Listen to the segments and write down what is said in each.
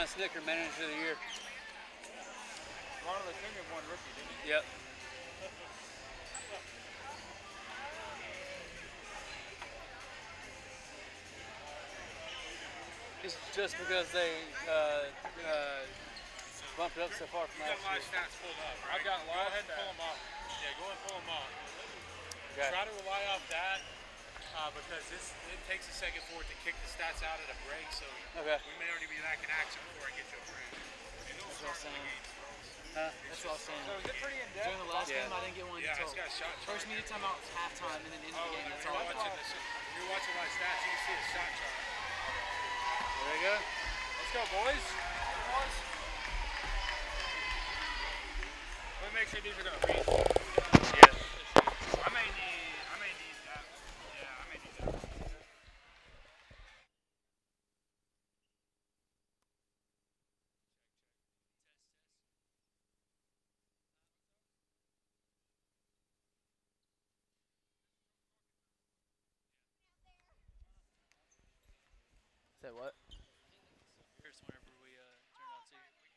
Brian Snicker, Manager of the Year. Ronald Acuna won rookie, didn't he? Yep. It's just because they bumped it up so far from last year. You got a lot of stats pulled up, right? I've got a lot of stats. Pull them up. Yeah, go and pull them up. Okay. Try to rely off that because it takes a second for it to kick the stats out at a break, so we may already be lacking action before I get to a break. That's what I was saying. That's what I was saying. So is it pretty in-depth? During the last game, I didn't get one until it's got a shot first media timeout, halftime, and then into the game. That's all I got. If you're watching my stats, you can see a shot chart. There you go. Let's go, boys. Let me make sure these are going to read. Yeah. I may need that. Yeah, I may need that. Say what? Here's whenever we turn on TV.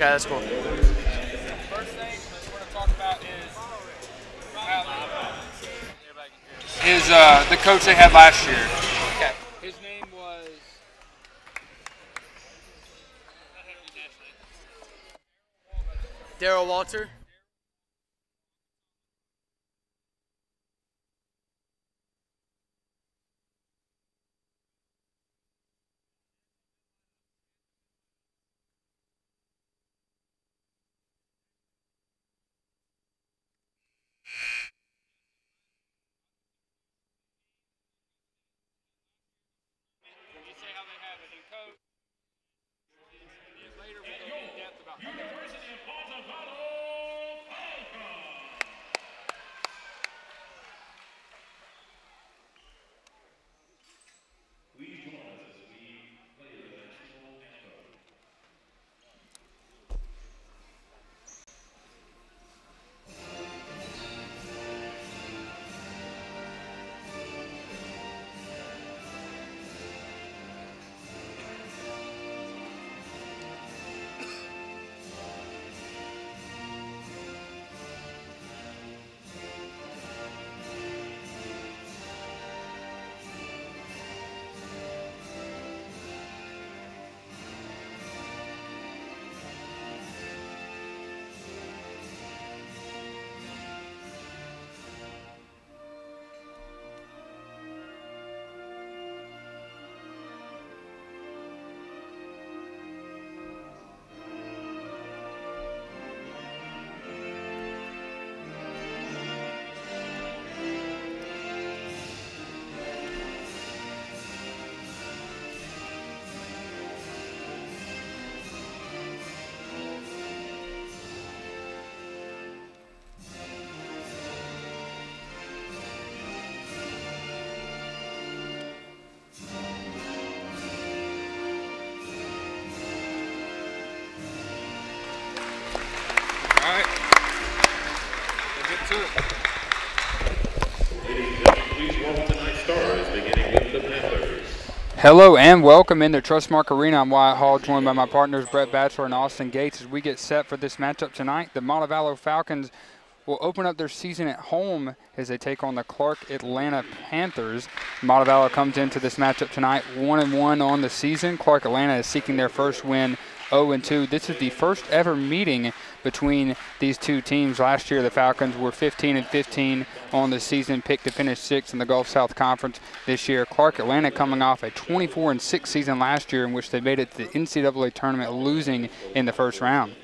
Okay, that's cool. First thing we're going to talk about is The coach they had last year. okay. His name was Darryl Walter. say how they have a new coach. Later we'll go in depth about University of Montevallo. Please join us as we play the national anthem. Hello and welcome into Trustmark Arena. I'm Wyatt Hall, joined by my partners Brett Batchelor and Austin Gates as we get set for this matchup tonight. The Montevallo Falcons will open up their season at home as they take on the Clark Atlanta Panthers. Montevallo comes into this matchup tonight 1-1 on the season. Clark Atlanta is seeking their first win, 0-2. This is the first ever meeting between these two teams. Last year the Falcons were 15-15 on the season, picked to finish 6th in the Gulf South Conference this year. Clark Atlanta coming off a 24-6 season last year in which they made it to the NCAA tournament, losing in the first round.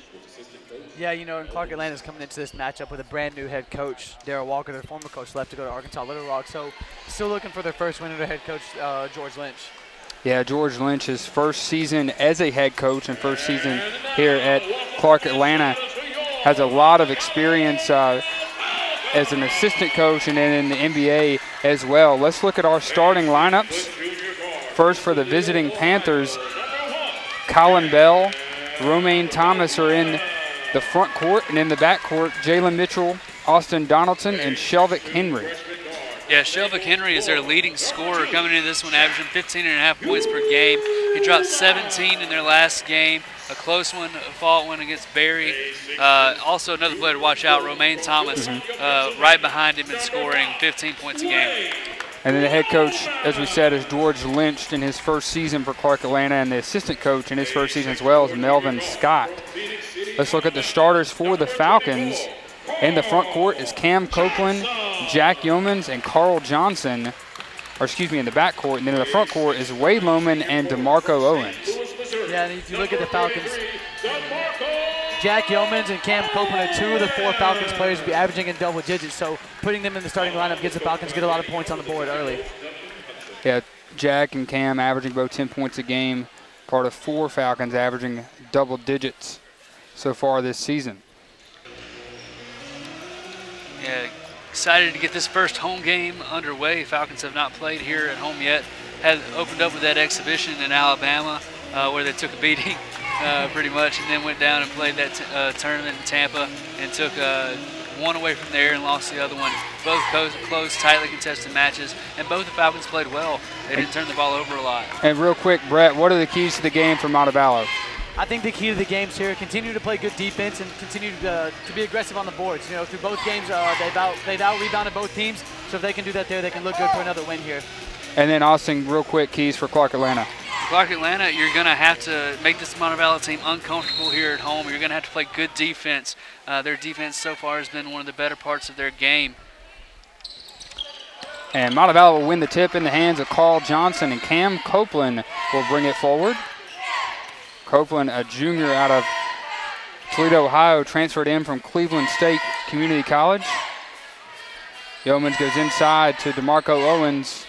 Yeah, you know, and Clark Atlanta is coming into this matchup with a brand new head coach, Darryl Walker, their former coach, left to go to Arkansas Little Rock. So still looking for their first win under head coach, George Lynch. Yeah, George Lynch's first season as a head coach and first season here at Clark Atlanta. Has a lot of experience as an assistant coach and then in the NBA as well. Let's look at our starting lineups. First for the visiting Panthers, Colin Bell, Romaine Thomas are in the front court, and in the back court, Jalen Mitchell, Austin Donaldson, and Shelvick Henry. Yeah, Shelvick Henry is their leading scorer coming into this one, averaging 15.5 points per game. He dropped 17 in their last game, a close one, a fought one against Barry. Also another player to watch out, Romaine Thomas, right behind him in scoring, 15 points a game. And then the head coach, as we said, is George Lynch in his first season for Clark Atlanta, and the assistant coach in his first season as well is Melvin Scott. Let's look at the starters for the Falcons. In the front court is Cam Copeland, Jack Yeomans, and Carl Johnson. Or excuse me, in the back court. And then in the front court is Wade Lohman and DeMarco Owens. Yeah, and if you look at the Falcons, Jack Yeomans and Cam Copeland are two of the four Falcons players to be averaging in double digits. So putting them in the starting lineup gives the Falcons get a lot of points on the board early. Yeah, Jack and Cam averaging both 10 points a game. Part of four Falcons averaging double digits so far this season. Yeah, excited to get this first home game underway. Falcons have not played here at home yet. Had opened up with that exhibition in Alabama where they took a beating pretty much, and then went down and played that tournament in Tampa and took one away from there and lost the other one. Both close, tightly contested matches, and both the Falcons played well. They didn't turn the ball over a lot. And real quick, Brett, what are the keys to the game for Montevallo? I think the key to the games here, continue to play good defense and continue to be aggressive on the boards. You know, through both games, they've out-rebounded both teams, so if they can do that there, they can look good for another win here. And then, Austin, real quick, keys for Clark Atlanta. Clark Atlanta, you're going to have to make this Montevallo team uncomfortable here at home. You're going to have to play good defense. Their defense so far has been one of the better parts of their game. And Montevallo will win the tip in the hands of Carl Johnson, and Cam Copeland will bring it forward. Copeland, a junior out of Toledo, Ohio, transferred in from Cleveland State Community College. Yeomans goes inside to DeMarco Owens.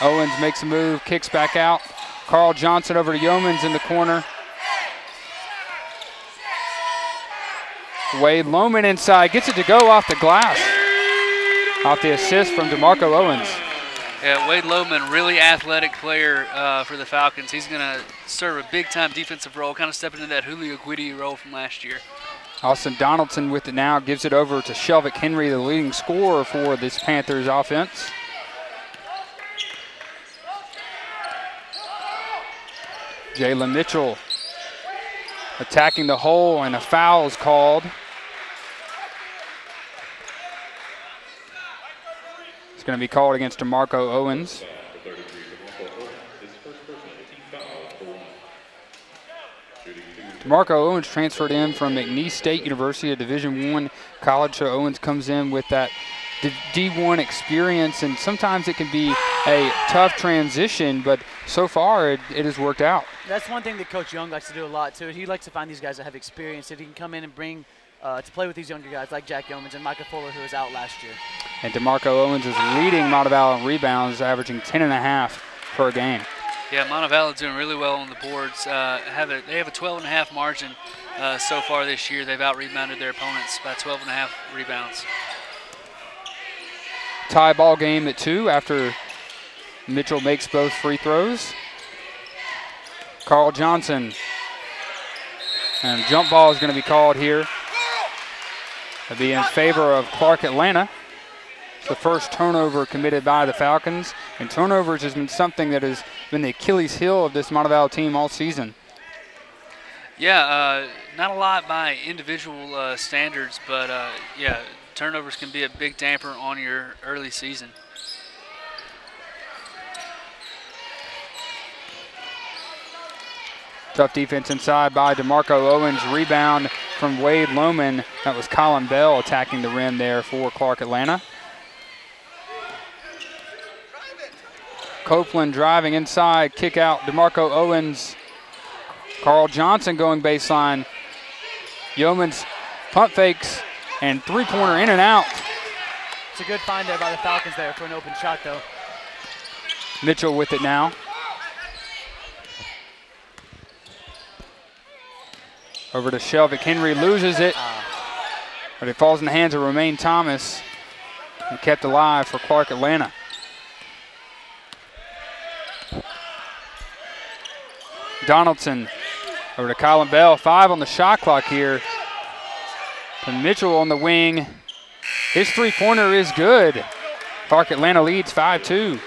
Owens makes a move, kicks back out. Carl Johnson over to Yeomans in the corner. Wade Lohman inside, gets it to go off the glass. Off the assist from DeMarco Owens. Yeah, Wade Lohman, really athletic player for the Falcons. He's going to serve a big-time defensive role, kind of stepping into that Julio Guidi role from last year. Austin Donaldson with it now, gives it over to Shelvick Henry, the leading scorer for this Panthers offense. Jalen Mitchell attacking the hole, and a foul is called. It's going to be called against DeMarco Owens. DeMarco Owens transferred in from McNeese State University, a Division I college, so Owens comes in with that D1 experience, and sometimes it can be a tough transition, but so far it has worked out. That's one thing that Coach Young likes to do a lot, too. He likes to find these guys that have experience that he can come in and bring to play with these younger guys like Jack Yeomans and Micah Fuller, who was out last year. And DeMarco Owens is leading Montevallo in rebounds, averaging 10.5 per game. Yeah, Montevallo doing really well on the boards. They have a 12.5 margin so far this year. They've out-rebounded their opponents by 12.5 rebounds. Tie ball game at 2 after Mitchell makes both free throws. Carl Johnson. And jump ball is going to be called here. It'll be in favor of Clark Atlanta. It's the first turnover committed by the Falcons, and turnovers has been something that has been the Achilles heel of this Montevallo team all season. Yeah, not a lot by individual standards, but yeah, turnovers can be a big damper on your early season. Tough defense inside by DeMarco Owens. Rebound from Wade Lohman. That was Colin Bell attacking the rim there for Clark Atlanta. Copeland driving inside, kick out, DeMarco Owens. Carl Johnson going baseline. Yeoman's pump fakes and three-pointer in and out. It's a good find there by the Falcons there for an open shot, though. Mitchell with it now. Over to Shelvick. Henry loses it, but it falls in the hands of Romaine Thomas and kept alive for Clark Atlanta. Donaldson over to Colin Bell. 5 on the shot clock here. And Mitchell on the wing. His three-pointer is good. Clark Atlanta leads 5-2.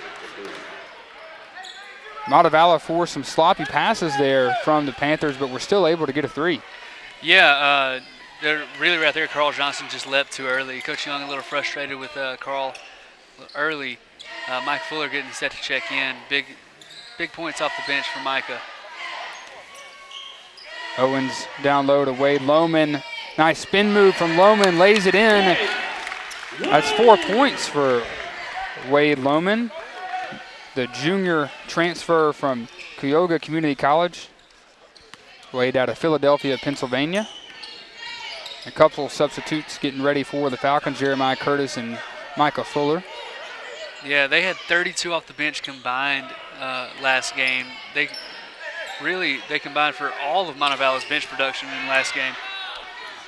Montevallo forced some sloppy passes there from the Panthers, but we're still able to get a three. Yeah, they're really right there. Carl Johnson just leapt too early. Coach Young a little frustrated with Carl early. Mike Fuller getting set to check in. Big points off the bench for Micah. Owens down low to Wade Lohman. Nice spin move from Lohman, lays it in. That's 4 points for Wade Lohman, the junior transfer from Cuyahoga Community College. Wade out of Philadelphia, Pennsylvania. A couple substitutes getting ready for the Falcons, Jeremiah Curtis and Micah Fuller. Yeah, they had 32 off the bench combined last game. They combined for all of Montevallo's bench production in the last game.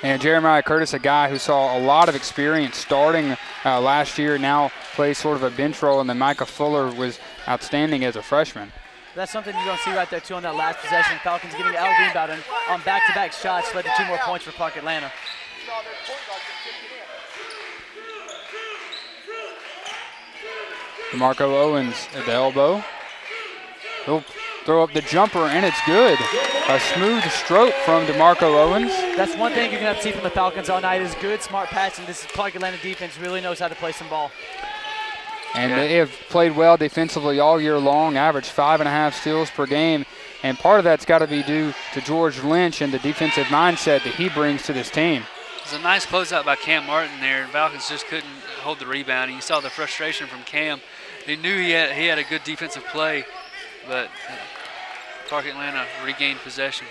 And Jeremiah Curtis, a guy who saw a lot of experience starting last year, now plays sort of a bench role, and then Micah Fuller was outstanding as a freshman. That's something you're going to see right there, too, on that last possession. Falcons getting the out rebound on back-to-back shots led to 2 more points for Clark Atlanta. DeMarco Owens at the elbow. He'll throw up the jumper, and it's good. A smooth stroke from DeMarco Owens. That's one thing you're going to have to see from the Falcons all night is good, smart passing. This Clark Atlanta defense really knows how to play some ball. And they have played well defensively all year long, averaged 5.5 steals per game. And part of that's got to be due to George Lynch and the defensive mindset that he brings to this team. It was a nice closeout by Cam Martin there, and Falcons just couldn't hold the rebound. And you saw the frustration from Cam. He knew he had a good defensive play, but Clark Atlanta regained possession.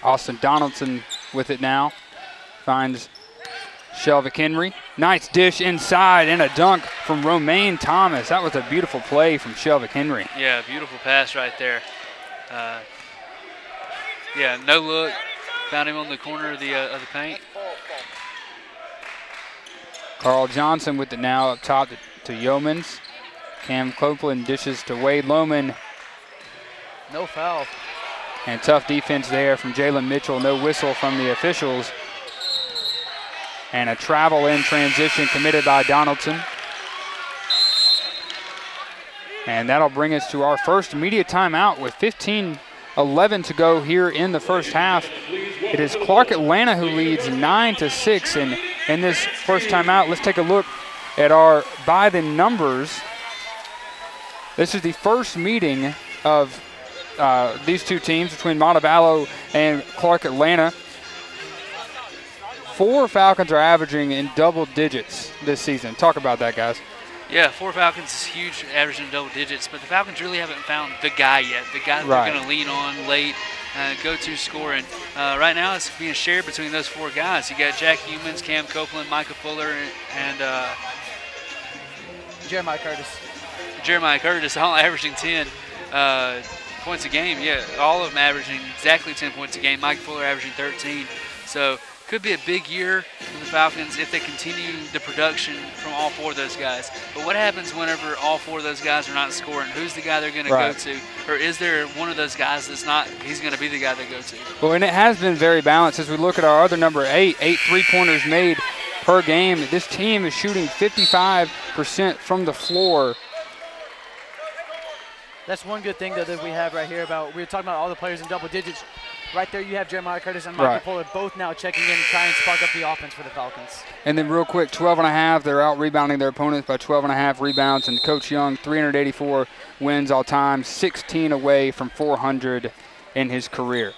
Austin Donaldson with it now. Finds Shelvick Henry. Nice dish inside and a dunk from Romaine Thomas. That was a beautiful play from Shelvick Henry. Yeah, beautiful pass right there. Yeah, no look. Found him on the corner of the paint. Carl Johnson with it now up top to Yeomans. Cam Copeland dishes to Wade Lohman. No foul. And tough defense there from Jalen Mitchell. No whistle from the officials. And a travel in transition committed by Donaldson. And that'll bring us to our first immediate timeout with 15:11 to go here in the first half. It is Clark Atlanta who leads 9-6. And in this first timeout, let's take a look at our by the numbers. This is the first meeting of these two teams between Montevallo and Clark Atlanta. 4 Falcons are averaging in double digits this season. Talk about that, guys. Yeah, 4 Falcons is huge, averaging double digits, but the Falcons really haven't found the guy yet, the guy that they're going to lean on late, go-to scoring. Right now it's being shared between those 4 guys. You got Jack Humans, Cam Copeland, Micah Fuller, and Jeremiah Curtis. Jeremiah Curtis, all averaging 10 points a game. Yeah, all of them averaging exactly 10 points a game. Mike Fuller averaging 13. So could be a big year for the Falcons if they continue the production from all 4 of those guys. But what happens whenever all 4 of those guys are not scoring? Who's the guy they're going to go to? Or is there one of those guys that's not, he's going to be the guy they go to? Well, and it has been very balanced as we look at our other number 8 3-pointers made per game. This team is shooting 55% from the floor. That's one good thing that we have right here about, we were talking about all the players in double digits. Right there you have Jeremiah Curtis and Michael Fuller both now checking in and trying to spark up the offense for the Falcons. And then real quick, 12.5, they're out rebounding their opponents by 12.5 rebounds. And Coach Young, 384 wins all time, 16 away from 400 in his career.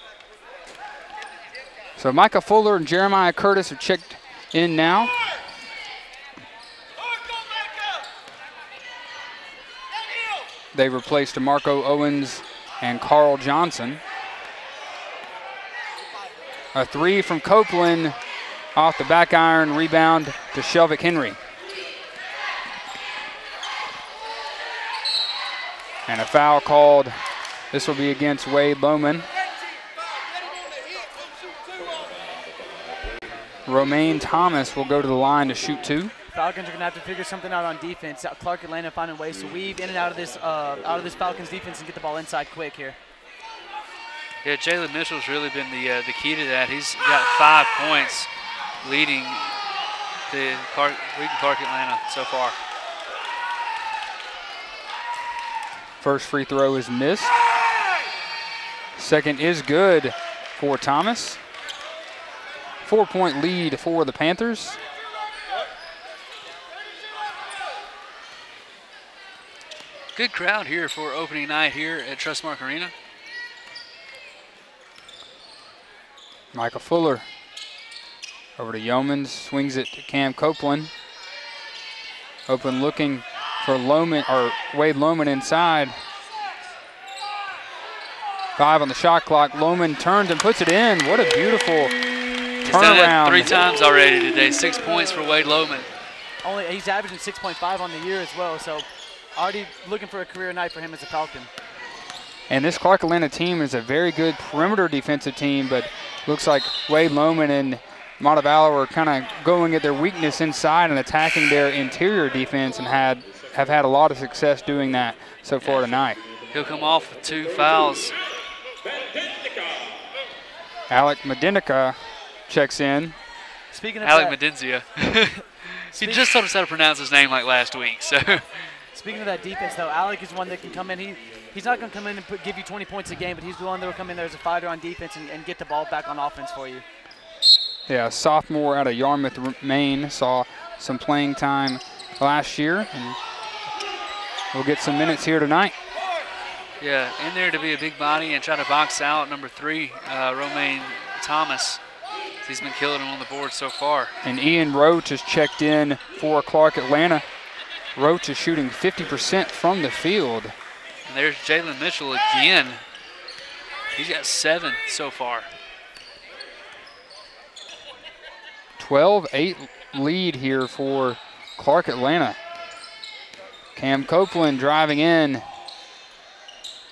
So Micah Fuller and Jeremiah Curtis have checked in now. They replaced DeMarco Owens and Carl Johnson. A three from Copeland off the back iron, rebound to Shelvick Henry. And a foul called. This will be against Wade Lohman. Romaine Thomas will go to the line to shoot two. Falcons are going to have to figure something out on defense. Clark Atlanta finding ways to weave in and out of this Falcons defense and get the ball inside quick here. Yeah, Jalen Mitchell's really been the key to that. He's got 5 points leading Clark Atlanta so far. First free throw is missed. Second is good for Thomas. 4-point lead for the Panthers. Good crowd here for opening night here at Trustmark Arena. Michael Fuller over to Yeomans, swings it to Cam Copeland. Open looking for Wade Lohman inside. 5 on the shot clock. Lohman turns and puts it in. What a beautiful turnaround. He's done that 3 times already today. 6 points for Wade Lohman. He's averaging 6.5 on the year as well, so already looking for a career night for him as a Falcon. And this Clark Atlanta team is a very good perimeter defensive team, but looks like Wade Lohman and Montevallo are kind of going at their weakness inside and attacking their interior defense and have had a lot of success doing that so far tonight. He'll come off with 2 fouls. Alec Medinica checks in. Speaking of Alec Medinzia. He just told us how to pronounce his name like last week. So. Speaking of that defense, though, Alec is one that can come in. He's not going to come in and give you 20 points a game, but he's the one that will come in there as a fighter on defense and get the ball back on offense for you. Yeah, sophomore out of Yarmouth, Maine, saw some playing time last year, and we'll get some minutes here tonight. Yeah, in there to be a big body and try to box out number 3, Romaine Thomas. He's been killing him on the board so far. And Ian Roach has checked in for Clark Atlanta. Roach is shooting 50% from the field. And there's Jalen Mitchell again. He's got 7 so far. 12-8 lead here for Clark Atlanta. Cam Copeland driving in.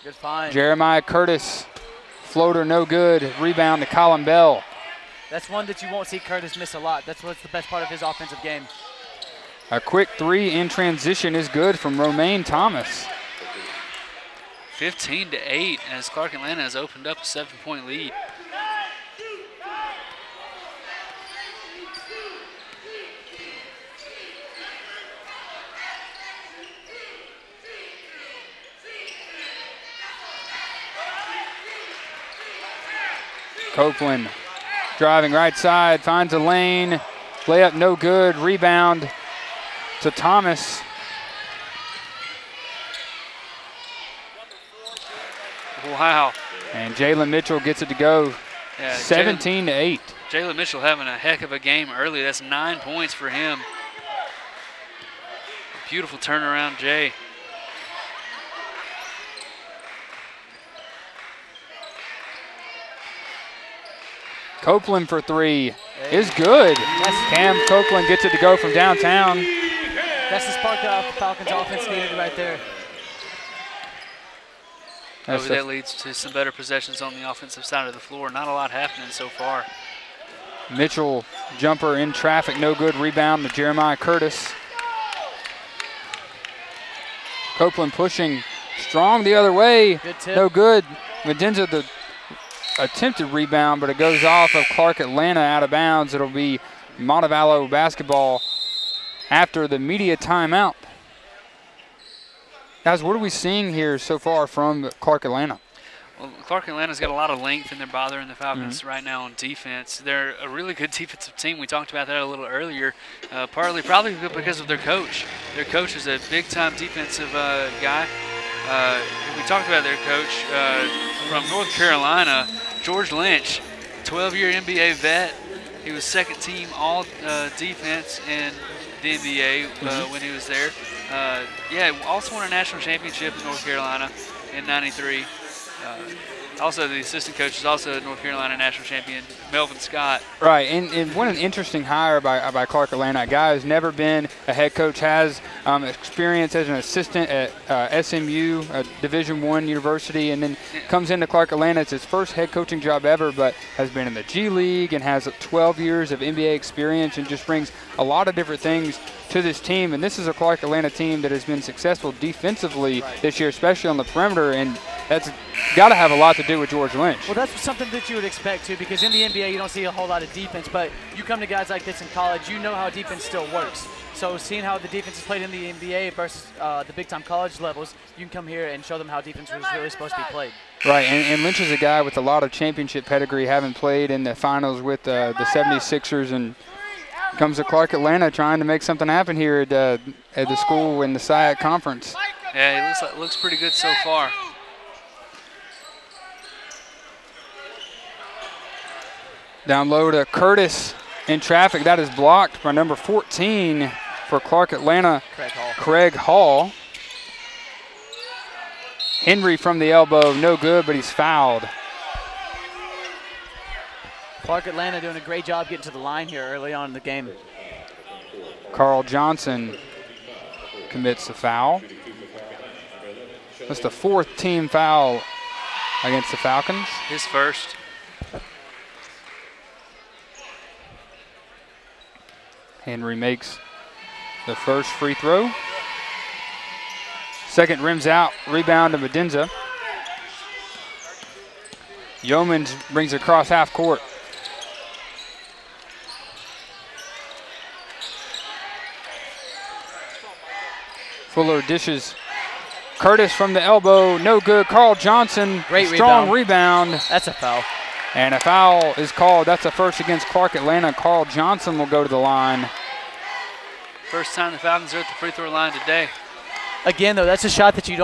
Good find. Jeremiah Curtis, floater no good. Rebound to Colin Bell. That's one that you won't see Curtis miss a lot. That's what's the best part of his offensive game. A quick 3 in transition is good from Romaine Thomas. 15-8 as Clark Atlanta has opened up a 7-point lead. Copeland driving right side, finds a lane. Layup no good, rebound to Thomas. Wow. And Jalen Mitchell gets it to go. Yeah, 17-8. Jalen Mitchell having a heck of a game early. That's 9 points for him. Beautiful turnaround, Jay. Copeland for 3 is good. Cam Copeland gets it to go from downtown. That's the spark that the Falcons offense needed right there. Maybe that leads to some better possessions on the offensive side of the floor. Not a lot happening so far. Mitchell jumper in traffic, no good. Rebound to Jeremiah Curtis. Copeland pushing strong the other way. Good tip. No good. Medenza the attempted rebound, but it goes off of Clark Atlanta out of bounds. It'll be Montevallo basketball after the media timeout. Guys, what are we seeing here so far from Clark Atlanta? Well, Clark Atlanta's got a lot of length, and they're bothering the Falcons right now on defense. They're a really good defensive team. We talked about that a little earlier, partly probably because of their coach. Their coach is a big-time defensive guy. We talked about their coach from North Carolina, George Lynch, 12-year NBA vet. He was second-team all-defense in the NBA when he was there. Yeah, also won a national championship in North Carolina in '93. Also, the assistant coach is also a North Carolina national champion, Melvin Scott. Right, and what an interesting hire by Clark Atlanta. A guy who's never been a head coach, has experience as an assistant at SMU, a Division I university, and then comes into Clark Atlanta. It's his first head coaching job ever, but has been in the G League and has 12 years of NBA experience and just brings a lot of different things to this team. And this is a Clark Atlanta team that has been successful defensively this year, especially on the perimeter, and that's got to have a lot to do with George Lynch. Well, that's something that you would expect, too, because in the NBA you don't see a whole lot of defense, but you come to guys like this in college, you know how defense still works. So seeing how the defense is played in the NBA versus the big-time college levels, you can come here and show them how defense was really supposed to be played. Right, and Lynch is a guy with a lot of championship pedigree, having played in the finals with the 76ers, and comes to Clark Atlanta trying to make something happen here at the school in the SIAC conference. Yeah, it looks pretty good so far. Down low to Curtis in traffic. That is blocked by number 14 for Clark Atlanta, Craig Hall. Henry from the elbow, no good, but he's fouled. Clark Atlanta doing a great job getting to the line here early on in the game. Carl Johnson commits the foul. That's the fourth team foul against the Falcons. His first. Henry makes the first free throw. Second rims out, rebound to Medenza. Yeomans brings it across half court. Fuller dishes. Curtis from the elbow, no good. Carl Johnson, great strong rebound. That's a foul. And a foul is called. That's a first against Clark Atlanta. Carl Johnson will go to the line. First time the Falcons are at the free throw line today. Again, though, that's a shot that you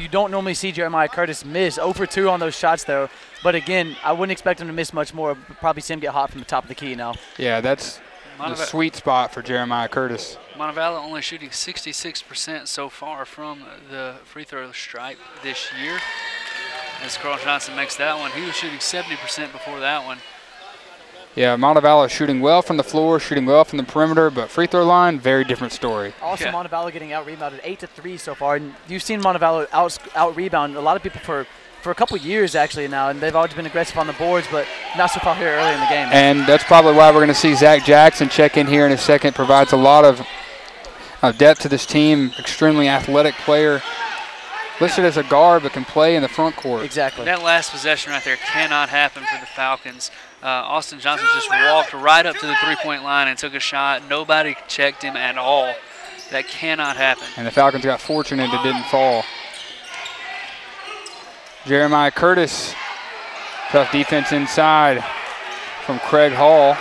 don't normally see Jeremiah Curtis miss. 0 for 2 on those shots, though. But again, I wouldn't expect him to miss much more. Probably see him get hot from the top of the key now. Yeah, that's the sweet spot for Jeremiah Curtis. Montevallo only shooting 66% so far from the free throw stripe this year. As Carl Johnson makes that one, he was shooting 70% before that one. Yeah, Montevallo shooting well from the floor, shooting well from the perimeter, but free throw line, very different story. Also, yeah. Montevallo getting out-rebounded 8-3 so far. And you've seen Montevallo out-rebound a lot of people for a couple years, actually, now, and they've always been aggressive on the boards, but not so far here early in the game. And that's probably why we're going to see Zach Jackson check in here in a second. Provides a lot of depth to this team, extremely athletic player. Listed as a guard, but can play in the front court. Exactly. That last possession right there cannot happen for the Falcons. Austin Johnson just walked right up to the three-point line and took a shot. Nobody checked him at all. That cannot happen. And the Falcons got fortunate it didn't fall. Jeremiah Curtis, tough defense inside from Craig Hall.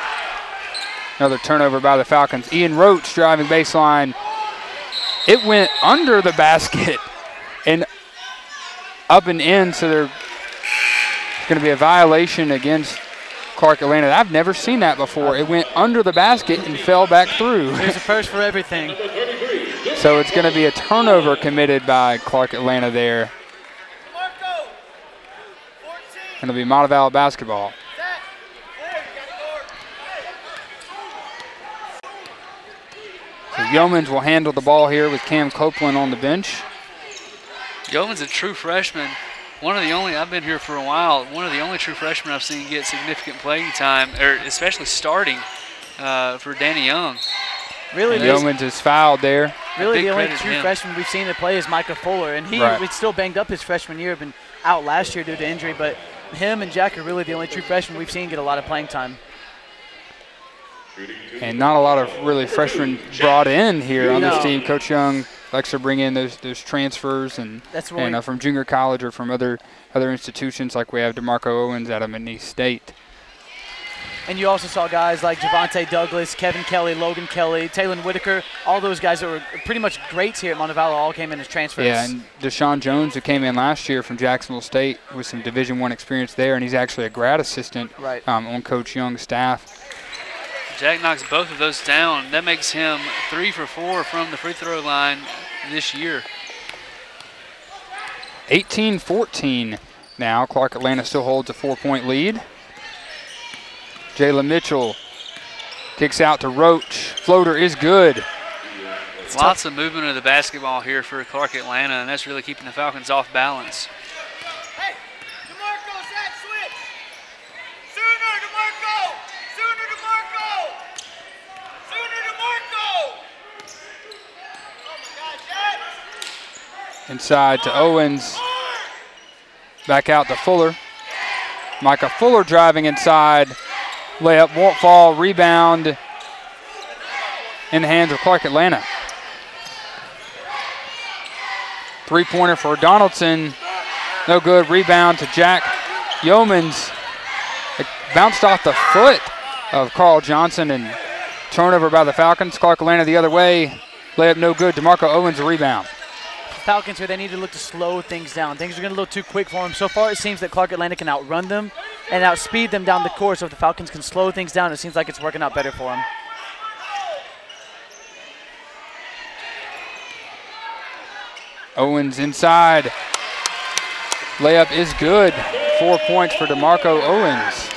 Another turnover by the Falcons. Ian Roach driving baseline. It went under the basket and up and in, so there's going to be a violation against Clark Atlanta. I've never seen that before. It went under the basket and fell back through. There's a first for everything. So it's going to be a turnover committed by Clark Atlanta there. And it'll be Montevallo basketball. So Yeomans will handle the ball here with Cam Copeland on the bench. Yeoman's a true freshman. One of the only, I've been here for a while, one of the only true freshmen I've seen get significant playing time, or especially starting for Danny Young. Really, Yeomans is fouled there. Really, the only true freshman we've seen to play is Micah Fuller, and he was still banged up his freshman year, been out last year due to injury, but him and Jack are really the only true freshmen we've seen get a lot of playing time. And not a lot of really freshmen brought in here on this team. Coach Young likes to bring in those transfers and from junior college or from other institutions, like we have DeMarco Owens out of McNeese State. And you also saw guys like Javante Douglas, Kevin Kelly, Logan Kelly, Taylon Whitaker, all those guys that were pretty much greats here at Montevallo all came in as transfers. Yeah, and Deshaun Jones, who came in last year from Jacksonville State with some Division I experience there, and he's actually a grad assistant on Coach Young's staff. Jack knocks both of those down. That makes him 3 for 4 from the free throw line this year. 18-14 now. Clark Atlanta still holds a 4-point lead. Jalen Mitchell kicks out to Roach. Floater is good. Lots of movement of the basketball here for Clark Atlanta, and that's really keeping the Falcons off balance. Hey, DeMarco, Zach, switch. Sooner, DeMarco. Sooner, DeMarco. Sooner, DeMarco. Oh, my God, Jack. Inside to Owens. Back out to Fuller. Micah Fuller driving inside. Layup won't fall. Rebound in the hands of Clark Atlanta. Three-pointer for Donaldson. No good. Rebound to Jack Yeomans. It bounced off the foot of Carl Johnson and turnover by the Falcons. Clark Atlanta the other way. Layup no good. DeMarco Owens a rebound. Falcons here, they need to look to slow things down. Things are going to look too quick for them. So far, it seems that Clark Atlanta can outrun them and outspeed them down the court. So if the Falcons can slow things down, it seems like it's working out better for them. Owens inside. Layup is good. 4 points for DeMarco Owens.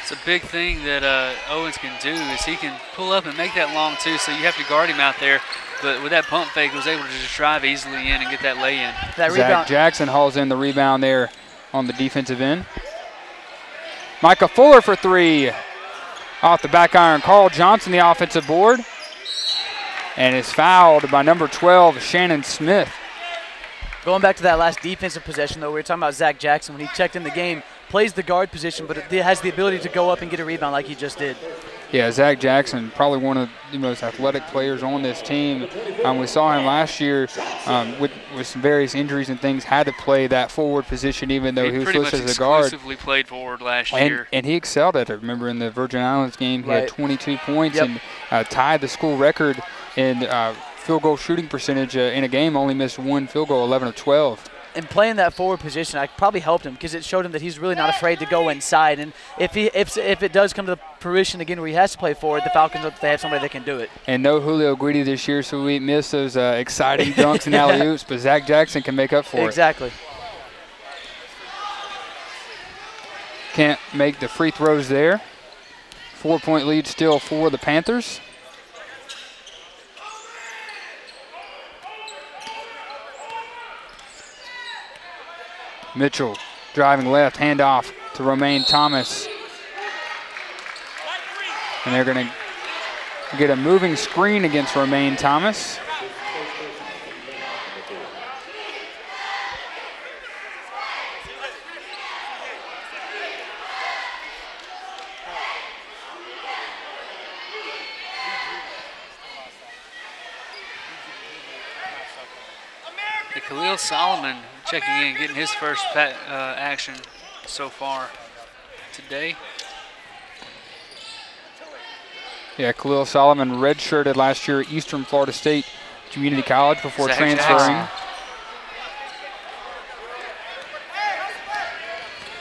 It's a big thing that Owens can do is he can pull up and make that long two, so you have to guard him out there. But with that pump fake, he was able to just drive easily in and get that lay-in. Zach Jackson hauls in the rebound there on the defensive end. Micah Fuller for three. Off the back iron. Carl Johnson, the offensive board. And is fouled by number 12, Shannon Smith. Going back to that last defensive possession, though, we were talking about Zach Jackson. When he checked in the game, plays the guard position, but it has the ability to go up and get a rebound like he just did. Yeah, Zach Jackson, probably one of the most athletic players on this team. We saw him last year with some various injuries and things, had to play that forward position even though he was listed as a guard. He exclusively played forward last year. And he excelled at it. Remember in the Virgin Islands game, he had 22 points and tied the school record in field goal shooting percentage in a game, only missed one field goal, 11 of 12. And playing that forward position, I probably helped him because it showed him that he's really not afraid to go inside. And if it does come to the fruition again where he has to play forward, the Falcons, they have somebody that can do it. And no Julio Guidi this year, so we missed those exciting dunks and alley-oops, but Zach Jackson can make up for it. Exactly. Can't make the free throws there. 4-point lead still for the Panthers. Mitchell driving left, handoff to Romaine Thomas. And they're going to get a moving screen against Romaine Thomas. Khalil Solomon checking in, getting his first action so far today. Yeah, Khalil Solomon redshirted last year at Eastern Florida State Community College before transferring.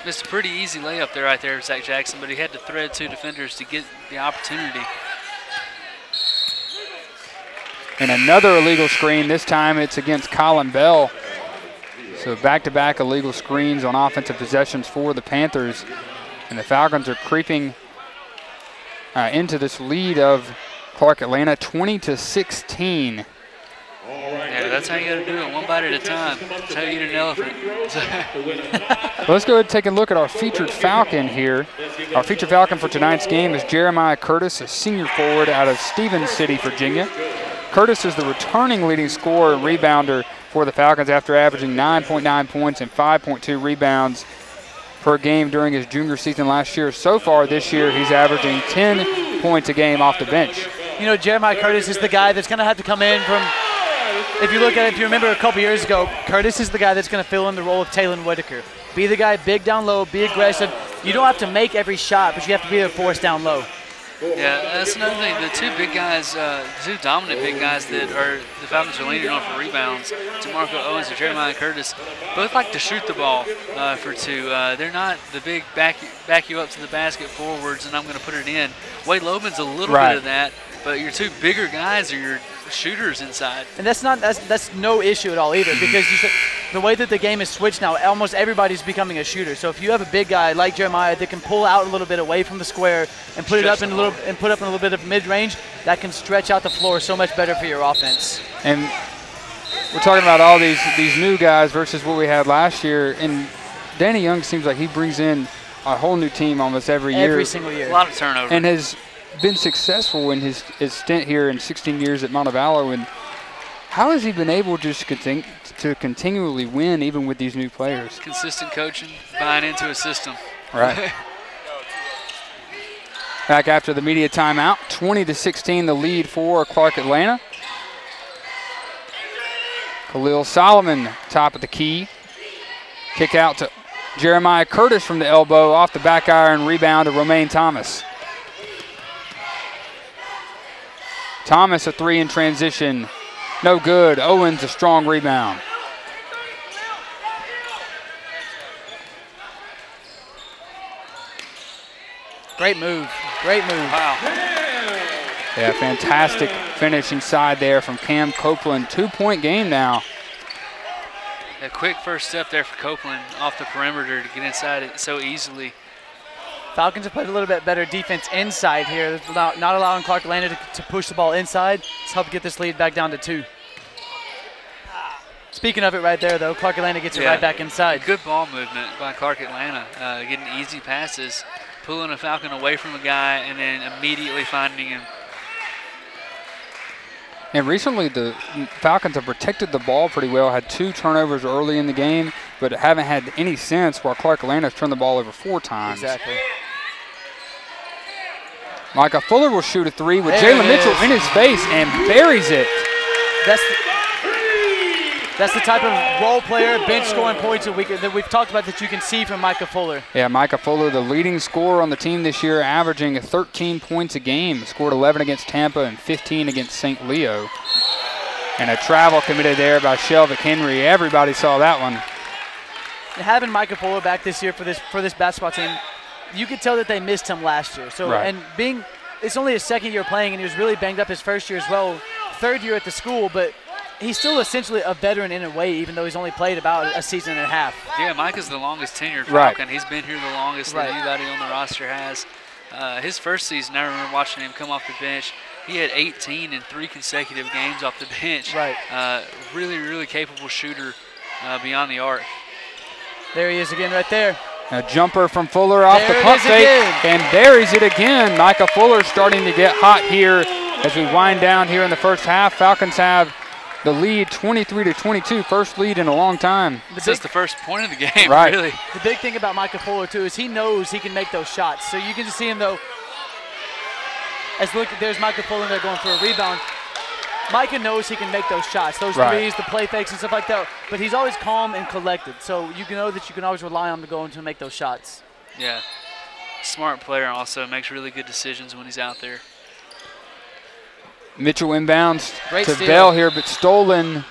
Missed a pretty easy layup there right there, Zach Jackson, but he had to thread two defenders to get the opportunity. And another illegal screen. This time it's against Colin Bell. So back-to-back illegal screens on offensive possessions for the Panthers. And the Falcons are creeping into this lead of Clark Atlanta, 20-16. Yeah, that's how you got to do it, one bite at a time. That's how you eat an elephant. Let's go ahead and take a look at our featured Falcon here. Our featured Falcon for tonight's game is Jeremiah Curtis, a senior forward out of Stevens City, Virginia. Curtis is the returning leading scorer and rebounder for the Falcons after averaging 9.9 points and 5.2 rebounds per game during his junior season last year. So far this year, he's averaging 10 points a game off the bench. You know, Jeremiah Curtis is the guy that's going to have to come in from, if you look at it, if you remember a couple years ago, Curtis is the guy that's going to fill in the role of Taylon Whitaker. Be the guy big down low, be aggressive. You don't have to make every shot, but you have to be able to force down low. Yeah, that's another thing. The two big guys, two dominant big guys that are the Falcons are leaning on for rebounds, DeMarco Owens and Jeremiah Curtis, both like to shoot the ball for two. They're not the big back you up to the basket forwards and I'm going to put it in. Wade Loban's a little bit of that, but your two bigger guys are your shooters inside. And that's no issue at all either, because the way that the game is switched now, almost everybody's becoming a shooter. So if you have a big guy like Jeremiah that can pull out a little bit away from the square and put it up in a little bit of mid-range, that can stretch out the floor so much better for your offense. And we're talking about all these new guys versus what we had last year, and Danny Young seems like he brings in a whole new team almost every year. Every single year. A lot of turnover. And has been successful in his stint here in 16 years at Montevallo. And how has he been able just to continually win even with these new players? Consistent coaching, buying into a system. Right. Back after the media timeout, 20-16 the lead for Clark Atlanta. Khalil Solomon, top of the key. Kick out to Jeremiah Curtis from the elbow, off the back iron, rebound to Romaine Thomas. Thomas a three in transition, no good. Owens a strong rebound. Great move, great move. Wow. Yeah, fantastic finish inside there from Cam Copeland. 2-point game now. A quick first step there for Copeland off the perimeter to get inside it so easily. Falcons have played a little bit better defense inside here, not allowing Clark Atlanta to push the ball inside. It's helped get this lead back down to 2. Speaking of it right there, though, Clark Atlanta gets it right back inside. Good ball movement by Clark Atlanta, getting easy passes, pulling a Falcon away from a guy, and then immediately finding him. And recently the Falcons have protected the ball pretty well, had 2 turnovers early in the game, but haven't had any since, while Clark Atlanta's turned the ball over 4 times. Exactly. Micah Fuller will shoot a 3 with Jalen Mitchell in his face and buries it. That's the type of role player, bench scoring points that we've talked about that you can see from Micah Fuller. Yeah, Micah Fuller, the leading scorer on the team this year, averaging 13 points a game. Scored 11 against Tampa and 15 against St. Leo. And a travel committed there by Shelvick Henry. Everybody saw that one. Having Micah Fuller back this year for this basketball team, you could tell that they missed him last year. So and it's only his second year playing, and he was really banged up his first year as well. Third year at the school, but he's still essentially a veteran in a way, even though he's only played about a season and a half. Yeah, Micah's the longest tenured Falcon. He's been here the longest that anybody on the roster has. His first season, I remember watching him come off the bench. He had 18 in 3 consecutive games off the bench. Really, really capable shooter beyond the arc. There he is again right there. A jumper from Fuller off the pump fake and buries it again. Micah Fuller starting to get hot here as we wind down here in the first half. Falcons have the lead 23-22, first lead in a long time. This is the first point of the game, right. Really. The big thing about Micah Fuller, too, is he knows he can make those shots. So you can just see him, though. There's Micah Fuller there going for a rebound. Micah knows he can make those shots, those threes, the play fakes and stuff like that. But he's always calm and collected. So you know that you can always rely on him to go into and make those shots. Yeah. Smart player also, makes really good decisions when he's out there. Mitchell inbounds to Bell here, but stolen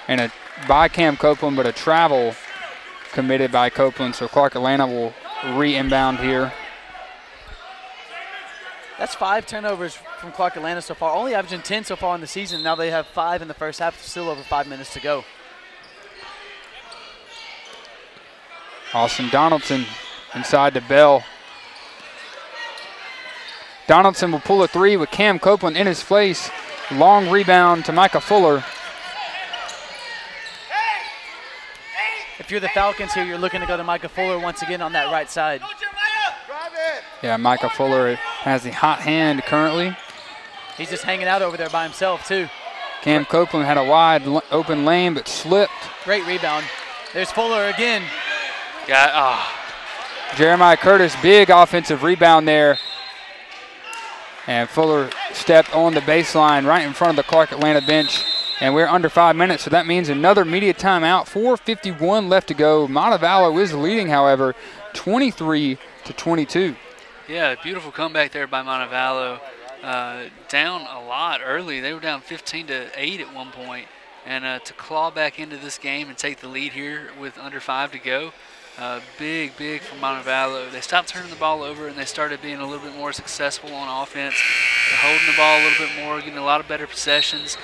and by Cam Copeland, but a travel committed by Copeland. So Clark Atlanta will re-inbound here. That's 5 turnovers from Clark Atlanta so far, only averaging 10 so far in the season. Now they have 5 in the first half, still over 5 minutes to go. Austin Donaldson inside to Bell. Donaldson will pull a 3 with Cam Copeland in his face. Long rebound to Micah Fuller. If you're the Falcons here, you're looking to go to Micah Fuller once again on that right side. Yeah, Micah Fuller has the hot hand currently. He's just hanging out over there by himself, too. Cam Copeland had a wide open lane, but slipped. Great rebound. There's Fuller again. Jeremiah Curtis, big offensive rebound there. And Fuller stepped on the baseline right in front of the Clark Atlanta bench. And we're under 5 minutes, so that means another media timeout. 4:51 left to go. Montevallo is leading, however, 23-22. Yeah, beautiful comeback there by Montevallo. Down a lot early. They were down 15-8 at one point. And to claw back into this game and take the lead here with under 5 to go, big for Montevallo. They stopped turning the ball over and they started being a little bit more successful on offense. They're holding the ball a little bit more, getting a lot of better possessions,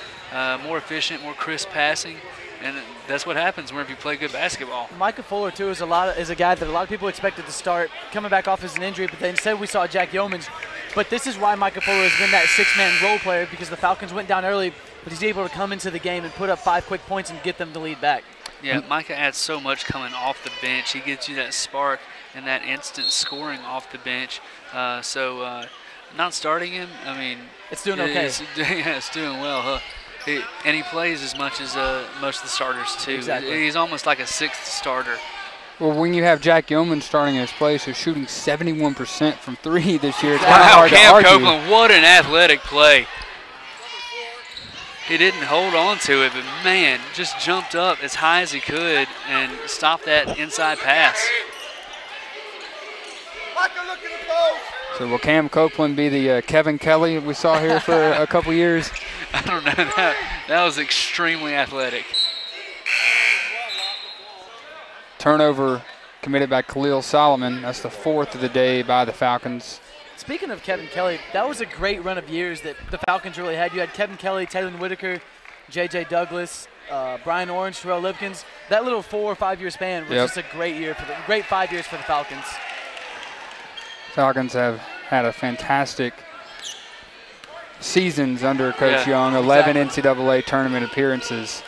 more efficient, more crisp passing. And that's what happens whenever you play good basketball. Micah Fuller, too, is a guy that a lot of people expected to start coming back off as an injury, but then instead we saw Jack Yeomans. But this is why Micah Fuller has been that six-man role player, because the Falcons went down early, but he's able to come into the game and put up 5 quick points and get them the lead back. Yeah, Micah adds so much coming off the bench. He gives you that spark and that instant scoring off the bench. Not starting him, I mean, it's doing okay. It's doing well, huh? And he plays as much as most of the starters, too. Exactly. He's almost like a 6th starter. Well, when you have Jack Yeoman starting in his place, who's shooting 71% from 3 this year, it's wow, kind of hard to Cam argue. Copeland, what an athletic play. He didn't hold on to it, but, man, just jumped up as high as he could and stopped that inside pass. So will Cam Copeland be the Kevin Kelly we saw here for a couple years? I don't know. That was extremely athletic. Turnover committed by Khalil Solomon. That's the 4th of the day by the Falcons. Speaking of Kevin Kelly, that was a great run of years that the Falcons really had. You had Kevin Kelly, Taylor Whitaker, J.J. Douglas, Brian Orange, Terrell Lipkins. That little 4 or 5 year span was just a great 5 years for the Falcons. Falcons have had a fantastic seasons under Coach Young, 11 NCAA tournament appearances.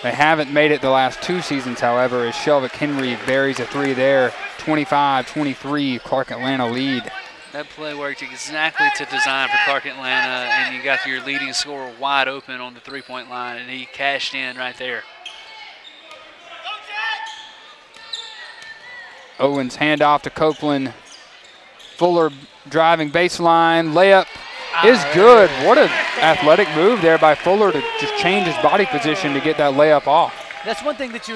They haven't made it the last 2 seasons, however, as Shelvick Henry buries a 3 there. 25-23, Clark Atlanta lead. That play worked exactly to design for Clark Atlanta, and you got your leading scorer wide open on the 3-point line, and he cashed in right there. Owens handoff to Copeland. Fuller driving baseline, layup is good. What an athletic move there by Fuller to just change his body position to get that layup off. That's one thing that you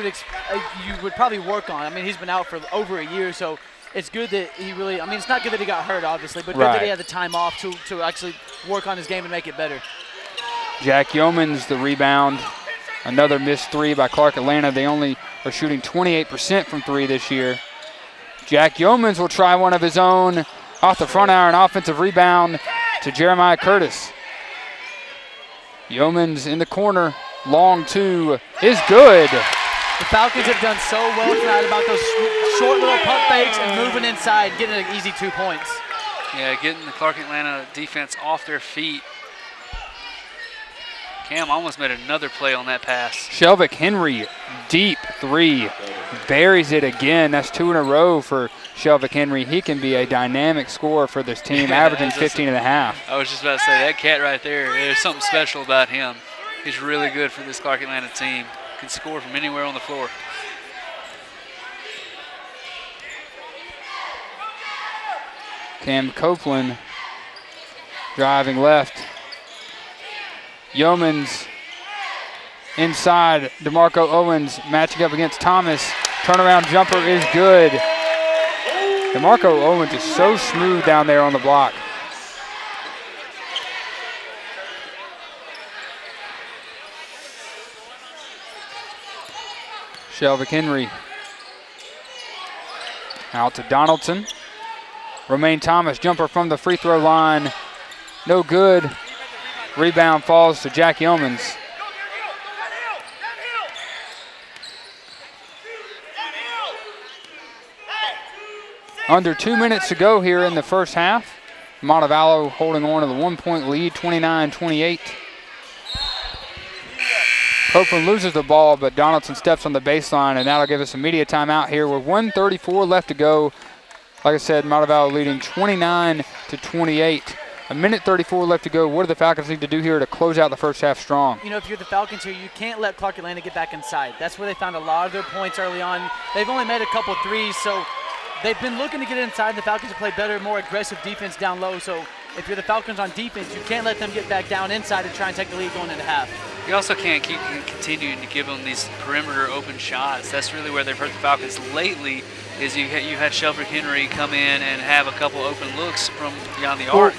would probably work on. I mean, he's been out for over a year, so it's good that he really – I mean, it's not good that he got hurt, obviously, but good that he had the time off to actually work on his game and make it better. Jack Yeomans the rebound. Another missed 3 by Clark Atlanta. They only are shooting 28% from 3 this year. Jack Yeomans will try one of his own off the front iron, offensive rebound to Jeremiah Curtis. Yeomans in the corner, long 2 is good. The Falcons have done so well tonight about those short little pump fakes and moving inside, getting an easy 2 points. Yeah, getting the Clark Atlanta defense off their feet. Cam almost made another play on that pass. Shelvick Henry, deep 3, buries it again. That's 2 in a row for Shelvick Henry. He can be a dynamic scorer for this team, averaging 15 and a half. I was just about to say, that cat right there, there's something special about him. He's really good for this Clark Atlanta team. Can score from anywhere on the floor. Cam Copeland driving left. Yeomans inside. DeMarco Owens matching up against Thomas. Turnaround jumper is good. DeMarco Owens is so smooth down there on the block. Shelvick Henry out to Donaldson. Romaine Thomas, jumper from the free throw line. No good. Rebound falls to Jack Yeomans. Under 2 minutes to go here in the first half. Montevallo holding on to the 1-point lead, 29-28. Copeland loses the ball, but Donaldson steps on the baseline, and that'll give us a media timeout here with 1:34 left to go. Like I said, Montevallo leading 29-28. A minute 34 left to go. What do the Falcons need to do here to close out the first half strong? You know, if you're the Falcons here, you can't let Clark Atlanta get back inside. That's where they found a lot of their points early on. They've only made a couple threes, so they've been looking to get inside. The Falcons have played better, more aggressive defense down low. So if you're the Falcons on defense, you can't let them get back down inside and try and take the lead going into half. You also can't keep continuing to give them these perimeter open shots. That's really where they've hurt the Falcons lately. Is you had Shelford Henry come in and have a couple open looks from beyond the arc.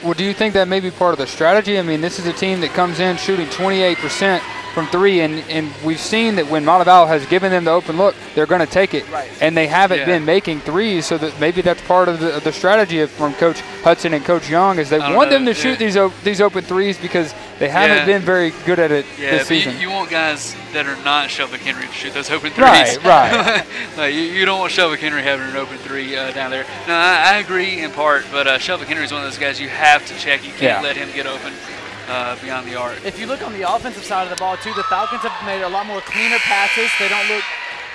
Well, do you think that may be part of the strategy? I mean, this is a team that comes in shooting 28% from three, and we've seen that when Montevallo has given them the open look, they're going to take it. Right. And they haven't been making threes, so that maybe that's part of the strategy from Coach Hudson and Coach Young, is they want them to shoot these open threes because they haven't been very good at it this season. You want guys that are not Shelvin Henry to shoot those open threes. Right. Like, you don't want Shelvin Henry having an open three down there. No, I agree in part, but Shelvin Henry is one of those guys you have to check. You can't let him get open beyond the arc. If you look on the offensive side of the ball, too, the Falcons have made a lot more cleaner passes. They don't look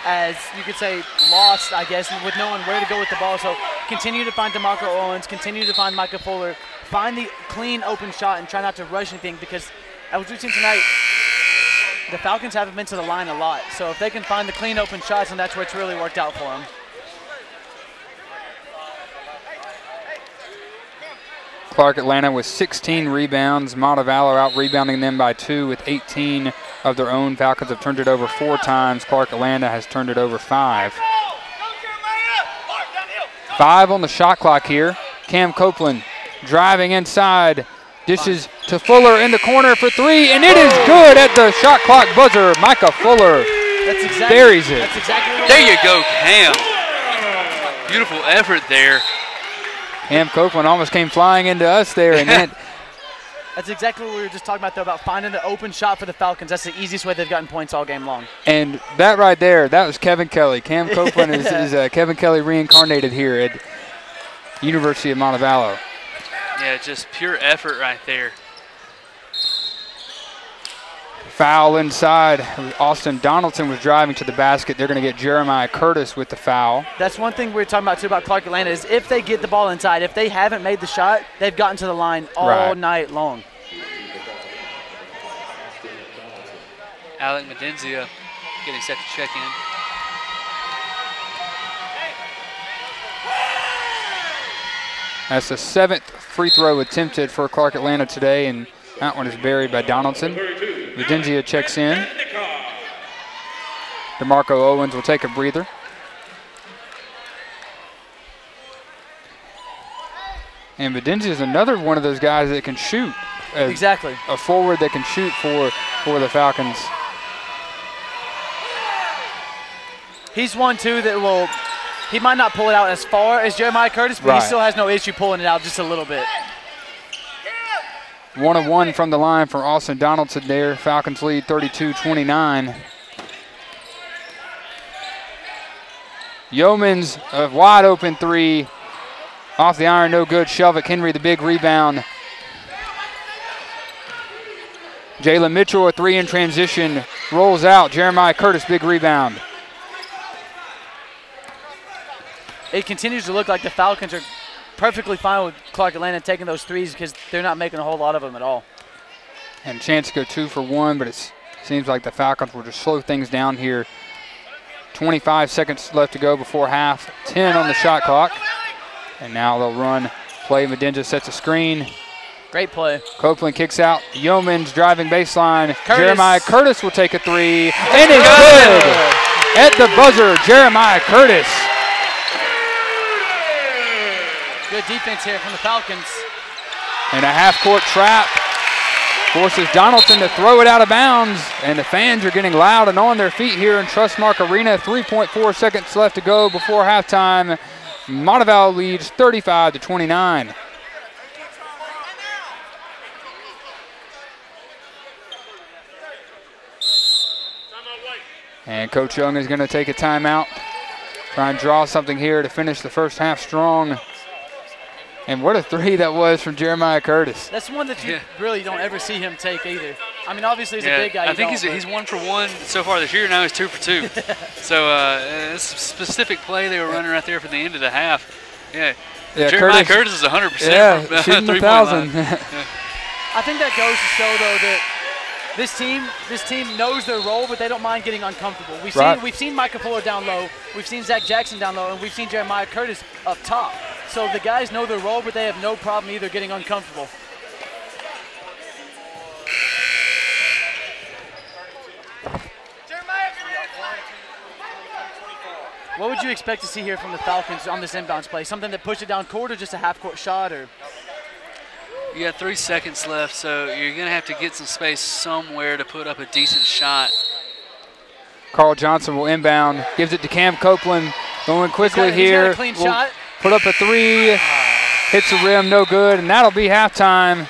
as, you could say, lost, I guess, with knowing where to go with the ball. So continue to find DeMarco Owens, continue to find Micah Fuller, find the clean open shot and try not to rush anything, because as we've seen tonight, the Falcons haven't been to the line a lot. So if they can find the clean open shots, and that's where it's really worked out for them. Clark Atlanta with 16 rebounds. Montevallo out rebounding them by 2 with 18 of their own. Falcons have turned it over 4 times. Clark Atlanta has turned it over 5. 5 on the shot clock here. Cam Copeland driving inside. Dishes to Fuller in the corner for 3, and it is good at the shot clock buzzer. Micah Fuller buries it. That's exactly there you go, Cam. Beautiful effort there. Cam Copeland almost came flying into us there, and then that's exactly what we were just talking about, though, about finding the open shot for the Falcons. That's the easiest way they've gotten points all game long. And that right there, that was Kevin Kelly. Cam Copeland is Kevin Kelly reincarnated here at University of Montevallo. Yeah, just pure effort right there. Foul inside. Austin Donaldson was driving to the basket. They're going to get Jeremiah Curtis with the foul. That's one thing we were talking about, too, about Clark Atlanta, is if they get the ball inside, if they haven't made the shot, they've gotten to the line all night long. Alec Medenzia getting set to check in. That's the 7th free throw attempted for Clark Atlanta today, and that one is buried by Donaldson. Medenzia checks in. DeMarco Owens will take a breather. And Medenzia is another one of those guys that can shoot. Exactly. A forward that can shoot for the Falcons. He's one, too, that will – he might not pull it out as far as Jeremiah Curtis, but he still has no issue pulling it out just a little bit. 1 of 1 from the line for Austin Donaldson there. Falcons lead 32-29. Yeomans, a wide open 3. Off the iron, no good. Shelvick Henry, the big rebound. Jalen Mitchell, a 3 in transition, rolls out. Jeremiah Curtis, big rebound. It continues to look like the Falcons are perfectly fine with Clark Atlanta taking those threes because they're not making a whole lot of them at all. And a chance to go 2 for 1, but it seems like the Falcons will just slow things down here. 25 seconds left to go before half. 10 on the shot clock. And now they'll run play. Medenzia sets a screen. Great play. Copeland kicks out. Yeomans driving baseline. Jeremiah Curtis will take a 3. And it's good! At the buzzer, Jeremiah Curtis. Good defense here from the Falcons. And a half-court trap forces Donaldson to throw it out of bounds. And the fans are getting loud and on their feet here in Trustmark Arena. 3.4 seconds left to go before halftime. Montevallo leads 35-29. And Coach Young is going to take a timeout. Try and draw something here to finish the first half strong. And what a 3 that was from Jeremiah Curtis. That's one that you really don't ever see him take either. I mean, obviously he's a big guy. I think he's 1 for 1 so far this year. Now he's 2 for 2. So it's a specific play they were running right there for the end of the half. Yeah, Jeremiah Curtis is 100% shooting from 3-point line. I think that goes to show, though, that This team knows their role, but they don't mind getting uncomfortable. We've seen Micah Fuller down low, we've seen Zach Jackson down low, and we've seen Jeremiah Curtis up top. So the guys know their role, but they have no problem either getting uncomfortable. What would you expect to see here from the Falcons on this inbounds play? Something that pushed it down court, or just a half-court shot? Or you got 3 seconds left, so you're going to have to get some space somewhere to put up a decent shot. Carl Johnson will inbound, gives it to Cam Copeland, going quickly here. He's got a clean shot. Put up a 3, hits the rim, no good, and that'll be halftime.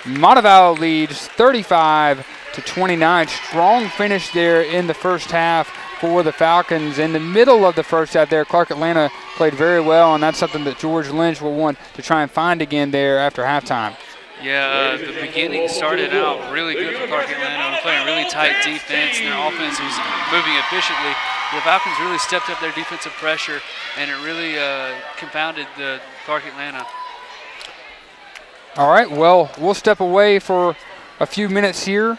Montevallo leads 35-29. Strong finish there in the first half for the Falcons. In the middle of the first half there, Clark Atlanta played very well, and that's something that George Lynch will want to try and find again there after halftime. Yeah, the beginning started out really good for Clark Atlanta, playing really tight defense, and their offense was moving efficiently. The Falcons really stepped up their defensive pressure, and it really confounded the Clark Atlanta. All right, well, we'll step away for a few minutes here.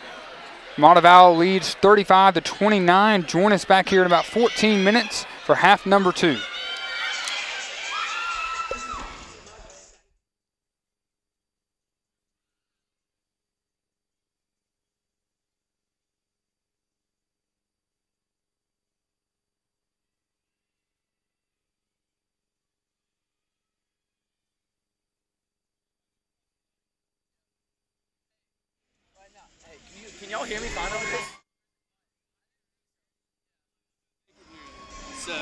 Montevallo leads 35-29. Join us back here in about 14 minutes for half number 2. Can y'all hear me fine over this? So.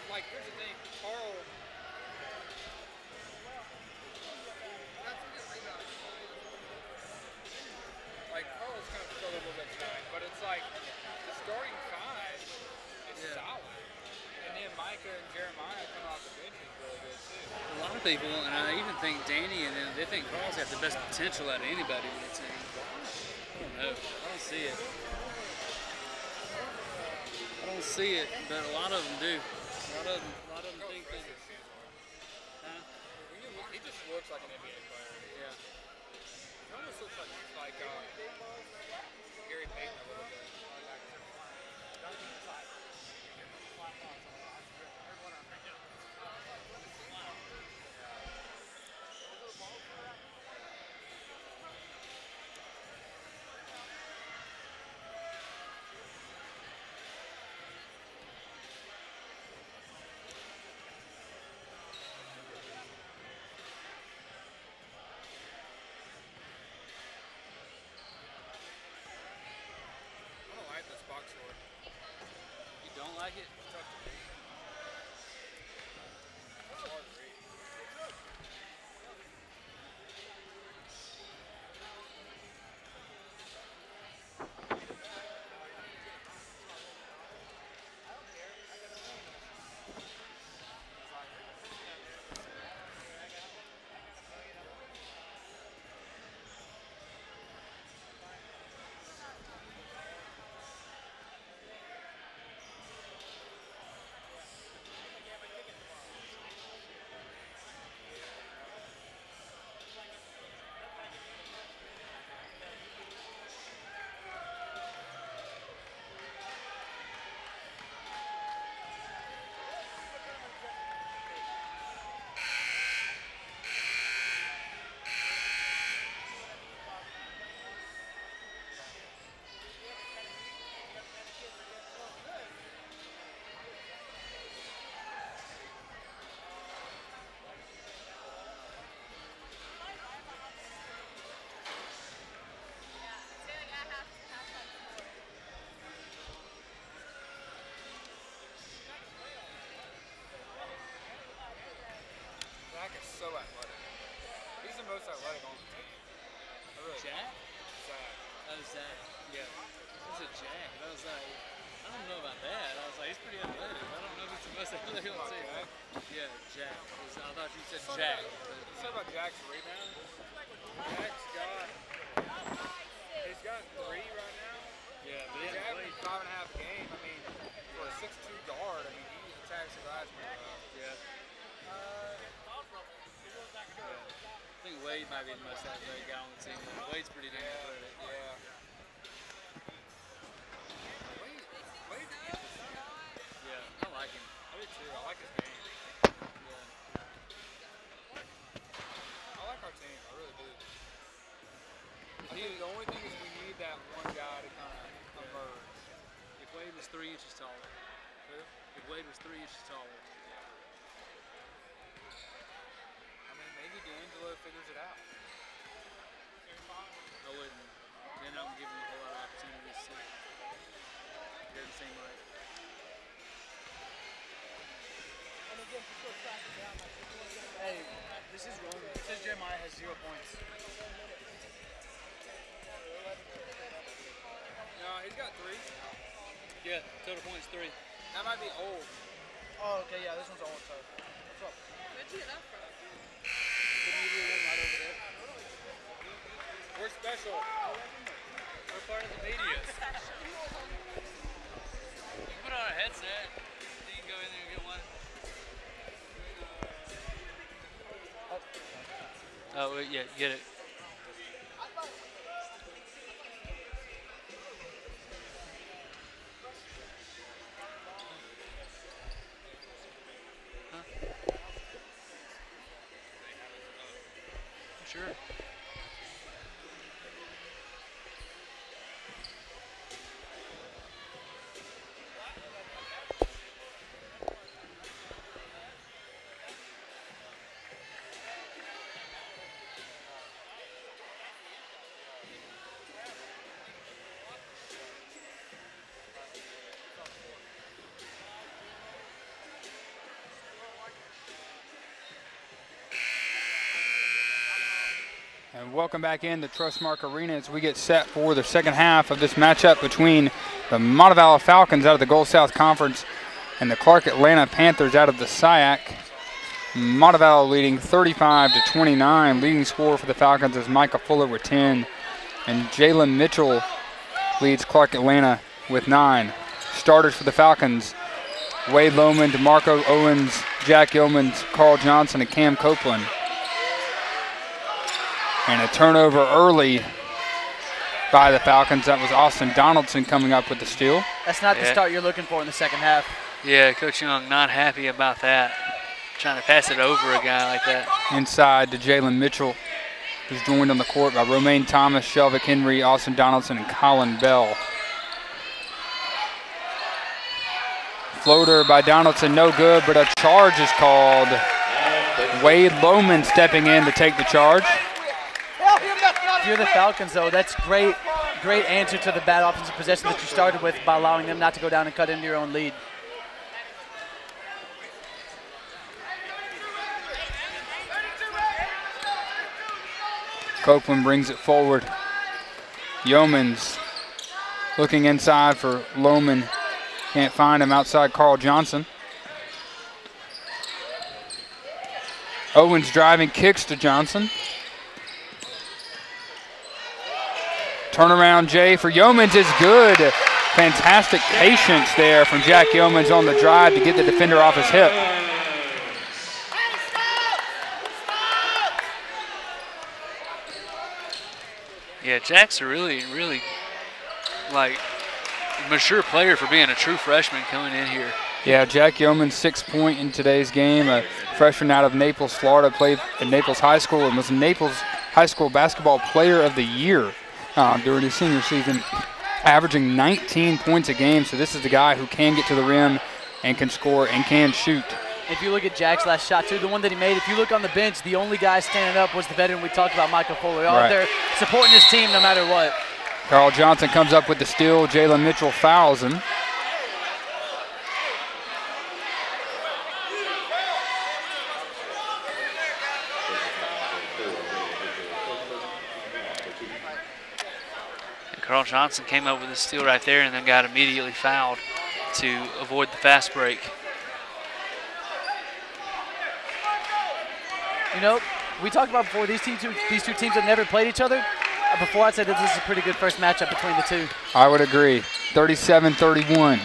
like, here's the thing, Carl. Like, Carl's kind of struggled a little bit tonight, but it's like the starting five is solid. And then Micah and Jeremiah coming off the bench is really good too. A lot of people, and I even think Danny and them, they think Carl's have the best potential out of anybody on the team. I don't know. I don't see it. I don't see it, but a lot of them do. A lot of them think that. Huh? He just looks like an NBA player. Yeah. He almost looks like Gary Payton a little bit. I don't like this box score. You don't like it? It's tough to read. It's hard to read. Zach is so athletic. He's the most athletic on the team. I really Jack? Zach. Oh, Zach. Yeah. He's a Jack. I was like, I don't know about that. I was like, he's pretty athletic. I don't know if he's the most athletic on the team. Jack? Yeah, Jack. I thought you said Jack. You said about Jack's rebound? Jack's he's got 3 right now. Yeah, but He's yeah, averaging 5.5 a game. I mean, for a 6'2" guard, I mean, he attacks the glass pretty well. yeah. I think Wade might be the most athletic guy on the team. Wade's pretty damn athletic. Yeah. Wade's interesting. Yeah, I like him. I do too. I like his game. Yeah. I like our team. I really do. I think the only thing is we need that one guy to kind of emerge. If Wade was 3 inches taller. Who? If Wade was 3 inches taller. I mean, maybe D'Angelo figures it out. I wouldn't. Then I would give him a whole lot of opportunities too. It doesn't seem like. Hey, this is wrong. It says Jeremiah has 0 points. No, he's got 3. Yeah, total points 3. That might be old. Oh, okay, yeah, this one's old, so. What's up? Where'd you get that from? The media room right over there. We're special. We're part of the media. You put on a headset. You can go in there and get one. Oh, yeah, get it. Huh? Sure. And welcome back in the Trustmark Arena as we get set for the second half of this matchup between the Montevallo Falcons out of the Gulf South Conference and the Clark Atlanta Panthers out of the SIAC. Montevallo leading 35-29. Leading scorer for the Falcons is Micah Fuller with 10. And Jalen Mitchell leads Clark Atlanta with 9. Starters for the Falcons: Wade Lohman, DeMarco Owens, Jack Yeomans, Carl Johnson, and Cam Copeland. And a turnover early by the Falcons. That was Austin Donaldson coming up with the steal. That's not the start you're looking for in the second half. Yeah, Coach Young not happy about that. Trying to pass it over a guy like that. Inside to Jalen Mitchell, who's joined on the court by Romaine Thomas, Shelvick Henry, Austin Donaldson, and Colin Bell. Floater by Donaldson, no good, but a charge is called. Wade Lohman stepping in to take the charge. If you're the Falcons, though, that's great answer to the bad offensive possession that you started with by allowing them not to go down and cut into your own lead. Copeland brings it forward. Yeomans looking inside for Lohman. Can't find him outside Carl Johnson. Owens driving, kicks to Johnson. Turnaround J for Yeomans is good. Fantastic patience there from Jack Yeomans on the drive to get the defender off his hip. Yeah, Jack's a really, like, mature player for being a true freshman coming in here. Yeah, Jack Yeoman, 6 point in today's game. A freshman out of Naples, Florida, played at Naples High School and was Naples High School Basketball Player of the Year during his senior season, averaging 19 points a game. So this is the guy who can get to the rim and can score and can shoot. If you look at Jack's last shot, too, the one that he made, if you look on the bench, the only guy standing up was the veteran we talked about, Michael Fuller. All there supporting his team no matter what. Carl Johnson comes up with the steal. Jalen Mitchell fouls him. And Carl Johnson came up with a steal right there and then got immediately fouled to avoid the fast break. You know, we talked about before, these two teams have never played each other. Before I said that this is a pretty good first matchup between the two. I would agree. 37-31.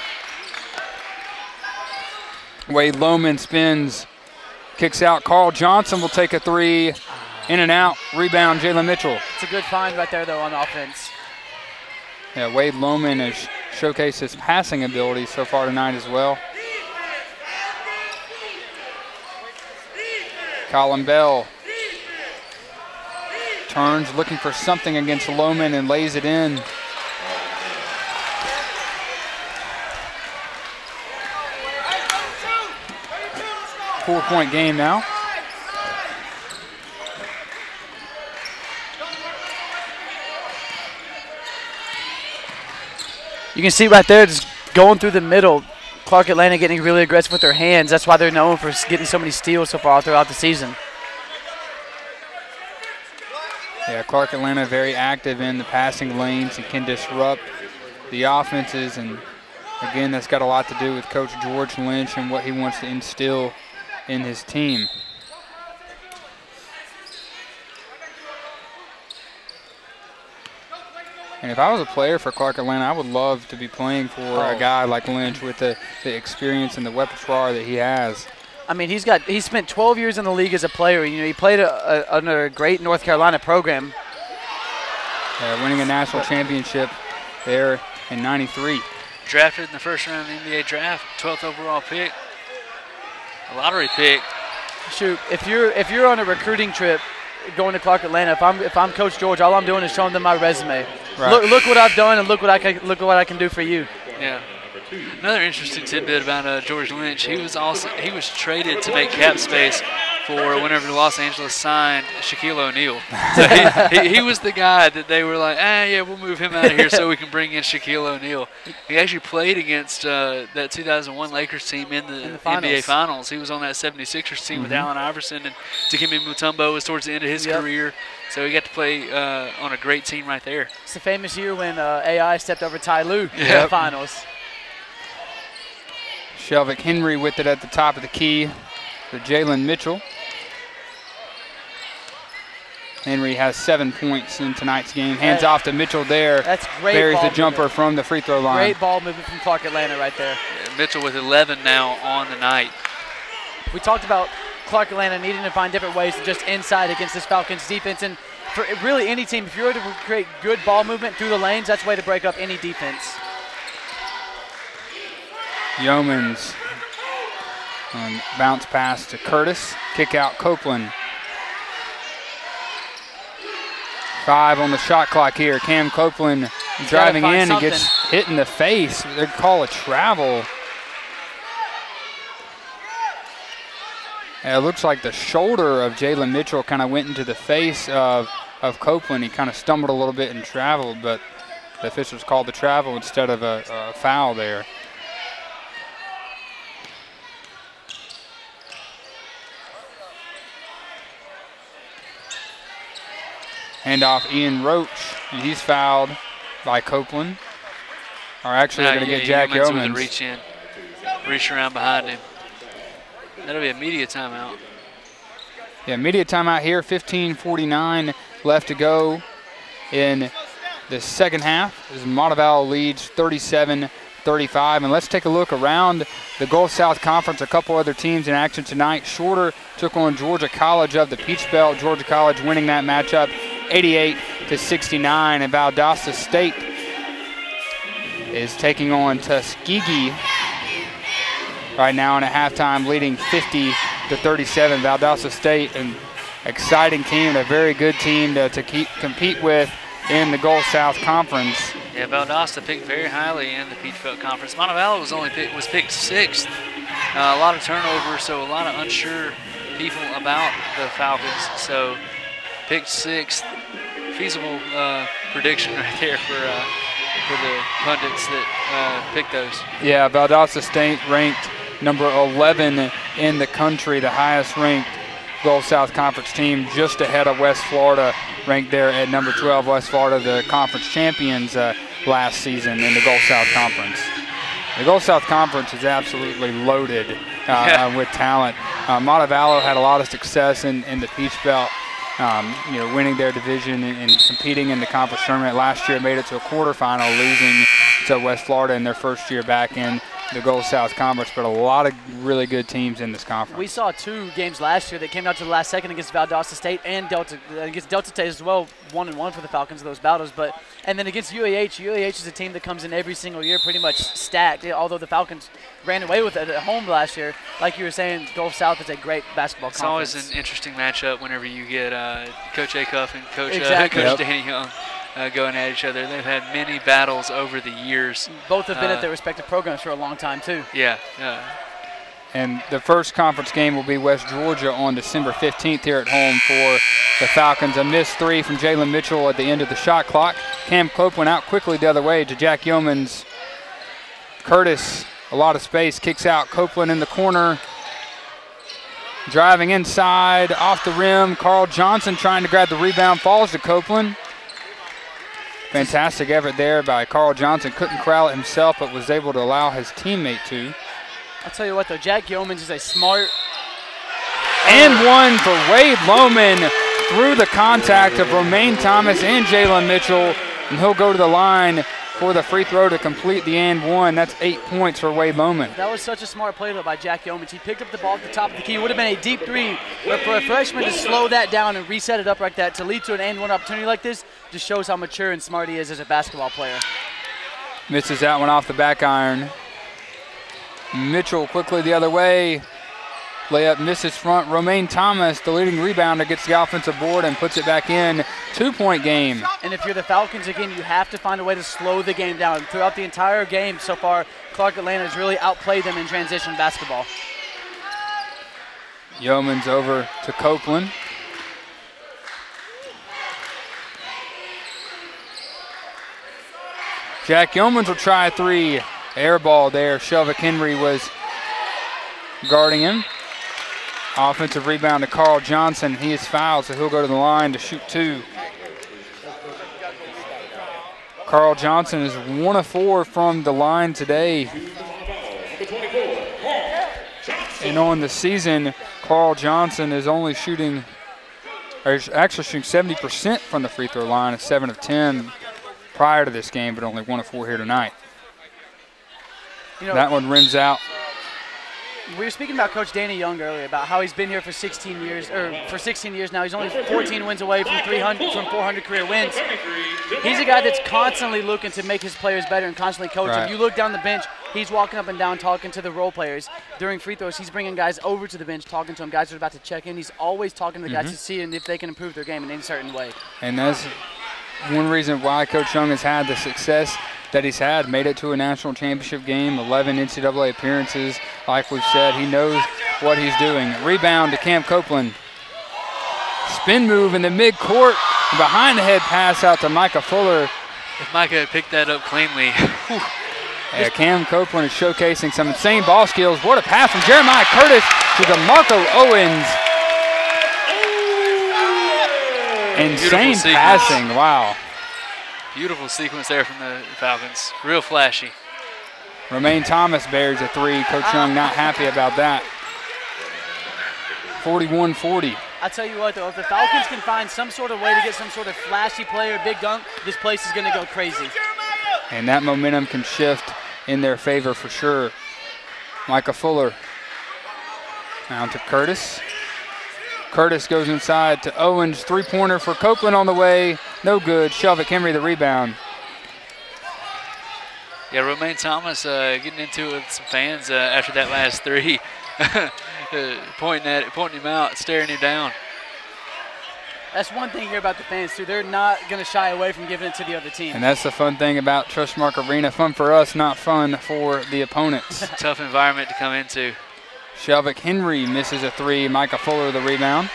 Wade Lohman spins, kicks out. Carl Johnson will take a three. In and out. Rebound, Jalen Mitchell. It's a good find right there, though, on offense. Yeah, Wade Lohman has showcased his passing ability so far tonight as well. Colin Bell turns, looking for something against Lohman and lays it in. Four-point game now. You can see right there, just going through the middle, Clark Atlanta getting really aggressive with their hands. That's why they're known for getting so many steals so far throughout the season. Yeah, Clark Atlanta very active in the passing lanes and can disrupt the offenses. And again, that's got a lot to do with Coach George Lynch and what he wants to instill in his team. And if I was a player for Clark Atlanta, I would love to be playing for a guy like Lynch with the experience and the repertoire that he has. I mean, he spent 12 years in the league as a player. You know, he played under a great North Carolina program. Winning a national championship there in '93. Drafted in the first round of the NBA draft, 12th overall pick, a lottery pick. Shoot, if you're on a recruiting trip going to Clark Atlanta, if I'm Coach George, all I'm doing is showing them my resume. Right. Look what I've done, and look what I can do for you. Yeah. Another interesting tidbit about George Lynch, he was traded to make cap space for whenever Los Angeles signed Shaquille O'Neal. So he was the guy that they were like, yeah, we'll move him out of here so we can bring in Shaquille O'Neal. He actually played against that 2001 Lakers team in the NBA Finals. He was on that 76ers team with Allen Iverson, and Dikembe Mutombo was towards the end of his career. So he got to play on a great team right there. It's the famous year when AI stepped over Ty Lue in the finals. Shelvick Henry with it at the top of the key for Jalen Mitchell. Henry has 7 points in tonight's game. Hands off to Mitchell there. That's great. Buries the jumper from the free throw line. Great ball movement from Clark Atlanta right there. Yeah, Mitchell with 11 now on the night. We talked about Clark Atlanta needing to find different ways to just inside against this Falcons defense. And for really any team, if you're able to create good ball movement through the lanes, that's a way to break up any defense. Yeomans on bounce pass to Curtis. Kick out Copeland. 5 on the shot clock here. Cam Copeland driving in and gets hit in the face. They call a travel. And it looks like the shoulder of Jalen Mitchell kind of went into the face of Copeland. He kind of stumbled a little bit and traveled, but the officials called the travel instead of a foul there. Handoff Ian Roach, and he's fouled by Copeland. Or actually, they're going to get Jack Yeomans. Reach around behind him. That'll be a media timeout. Yeah, media timeout here. 15:49 left to go in the second half as Montevallo leads 37-35. And let's take a look around the Gulf South Conference. A couple other teams in action tonight. Shorter took on Georgia College of the Peach Belt. Georgia College winning that matchup 88-69. And Valdosta State is taking on Tuskegee right now in a halftime, leading 50-37. Valdosta State, an exciting team, a very good team to compete with in the Gulf South Conference. Yeah, Valdosta picked very highly in the Peach Belt Conference. Montevallo was picked 6th. A lot of turnover, so a lot of unsure people about the Falcons. So picked 6th. Feasible prediction right there for the pundits that picked those. Yeah, Valdosta State ranked number 11 in the country, the highest ranked Gulf South Conference team, just ahead of West Florida, ranked there at number 12. West Florida, the conference champions last season in the Gulf South Conference. The Gulf South Conference is absolutely loaded with talent. Montevallo had a lot of success in the Peach Belt, winning their division and competing in the conference tournament. Last year made it to a quarterfinal, losing to West Florida in their first year back in the Gulf South Conference, but a lot of really good teams in this conference. We saw 2 games last year that came out to the last second against Valdosta State and against Delta State as well. 1-1 for the Falcons of those battles, and then against UAH is a team that comes in every single year pretty much stacked. Although the Falcons ran away with it at home last year, like you were saying, Gulf South is a great basketball conference. It's always an interesting matchup whenever you get Coach Acuff and Coach Danny Young going at each other. They've had many battles over the years. Both have been at their respective programs for a long time too. Yeah. And the first conference game will be West Georgia on December 15th here at home for the Falcons. A missed 3 from Jalen Mitchell at the end of the shot clock. Cam Copeland out quickly the other way to Jack Yeomans. Curtis, a lot of space, kicks out. Copeland in the corner. Driving inside, off the rim. Carl Johnson trying to grab the rebound, falls to Copeland. Fantastic effort there by Carl Johnson. Couldn't corral it himself, but was able to allow his teammate to. I'll tell you what, though, Jack Yeomans is a smart. And one for Wade Lohman through the contact of Romaine Thomas and Jalen Mitchell. And he'll go to the line for the free throw to complete the and one. That's 8 points for Wade Lohman. That was such a smart play, though, by Jack Yeomans. He picked up the ball at the top of the key. It would have been a deep 3, but for a freshman to slow that down and reset it up like that to lead to an and one opportunity like this just shows how mature and smart he is as a basketball player. Misses that one off the back iron. Mitchell quickly the other way. Layup misses front. Romaine Thomas, the leading rebounder, gets the offensive board and puts it back in. 2-point game. And if you're the Falcons, again, you have to find a way to slow the game down. Throughout the entire game so far, Clark Atlanta has really outplayed them in transition basketball. Yeoman's over to Copeland. Jack Yeomans will try a three. Air ball there. Shelvick Henry was guarding him. Offensive rebound to Carl Johnson. He is fouled, so he'll go to the line to shoot two. Carl Johnson is 1 of 4 from the line today. And on the season, Carl Johnson is only shooting, or is actually shooting 70% from the free throw line, at 7 of 10 prior to this game, but only 1 of 4 here tonight. That one rims out. We were speaking about Coach Danny Young earlier about how he's been here for 16 years, or for 16 years now. He's only 14 wins away from 400 career wins. He's a guy that's constantly looking to make his players better and constantly coach them. You look down the bench, he's walking up and down talking to the role players. During free throws, he's bringing guys over to the bench, talking to them, guys that are about to check in. He's always talking to the guys to see if they can improve their game in any certain way. And that's one reason why Coach Young has had the success that he's had. Made it to a national championship game, 11 NCAA appearances. Like we've said, he knows what he's doing. Rebound to Cam Copeland. Spin move in the midcourt. Behind the head pass out to Micah Fuller. If Micah had picked that up cleanly. Yeah, Cam Copeland is showcasing some insane ball skills. What a pass from Jeremiah Curtis to DeMarco Owens. Insane passing, wow. Beautiful sequence there from the Falcons. Real flashy. Romaine Thomas bears a three. Coach Young not happy about that. 41-40. I tell you what, though, if the Falcons can find some sort of way to get some sort of flashy player, big dunk, this place is going to go crazy. And that momentum can shift in their favor for sure. Micah Fuller. Down to Curtis. Curtis goes inside to Owens. Three-pointer for Copeland on the way. No good. Shelvick Henry the rebound. Yeah, Romaine Thomas getting into it with some fans after that last three. Pointing him out, staring him down. That's one thing here about the fans, too. They're not going to shy away from giving it to the other team. And that's the fun thing about Trustmark Arena. Fun for us, not fun for the opponents. Tough environment to come into. Shelvick Henry misses a three. Micah Fuller the rebound.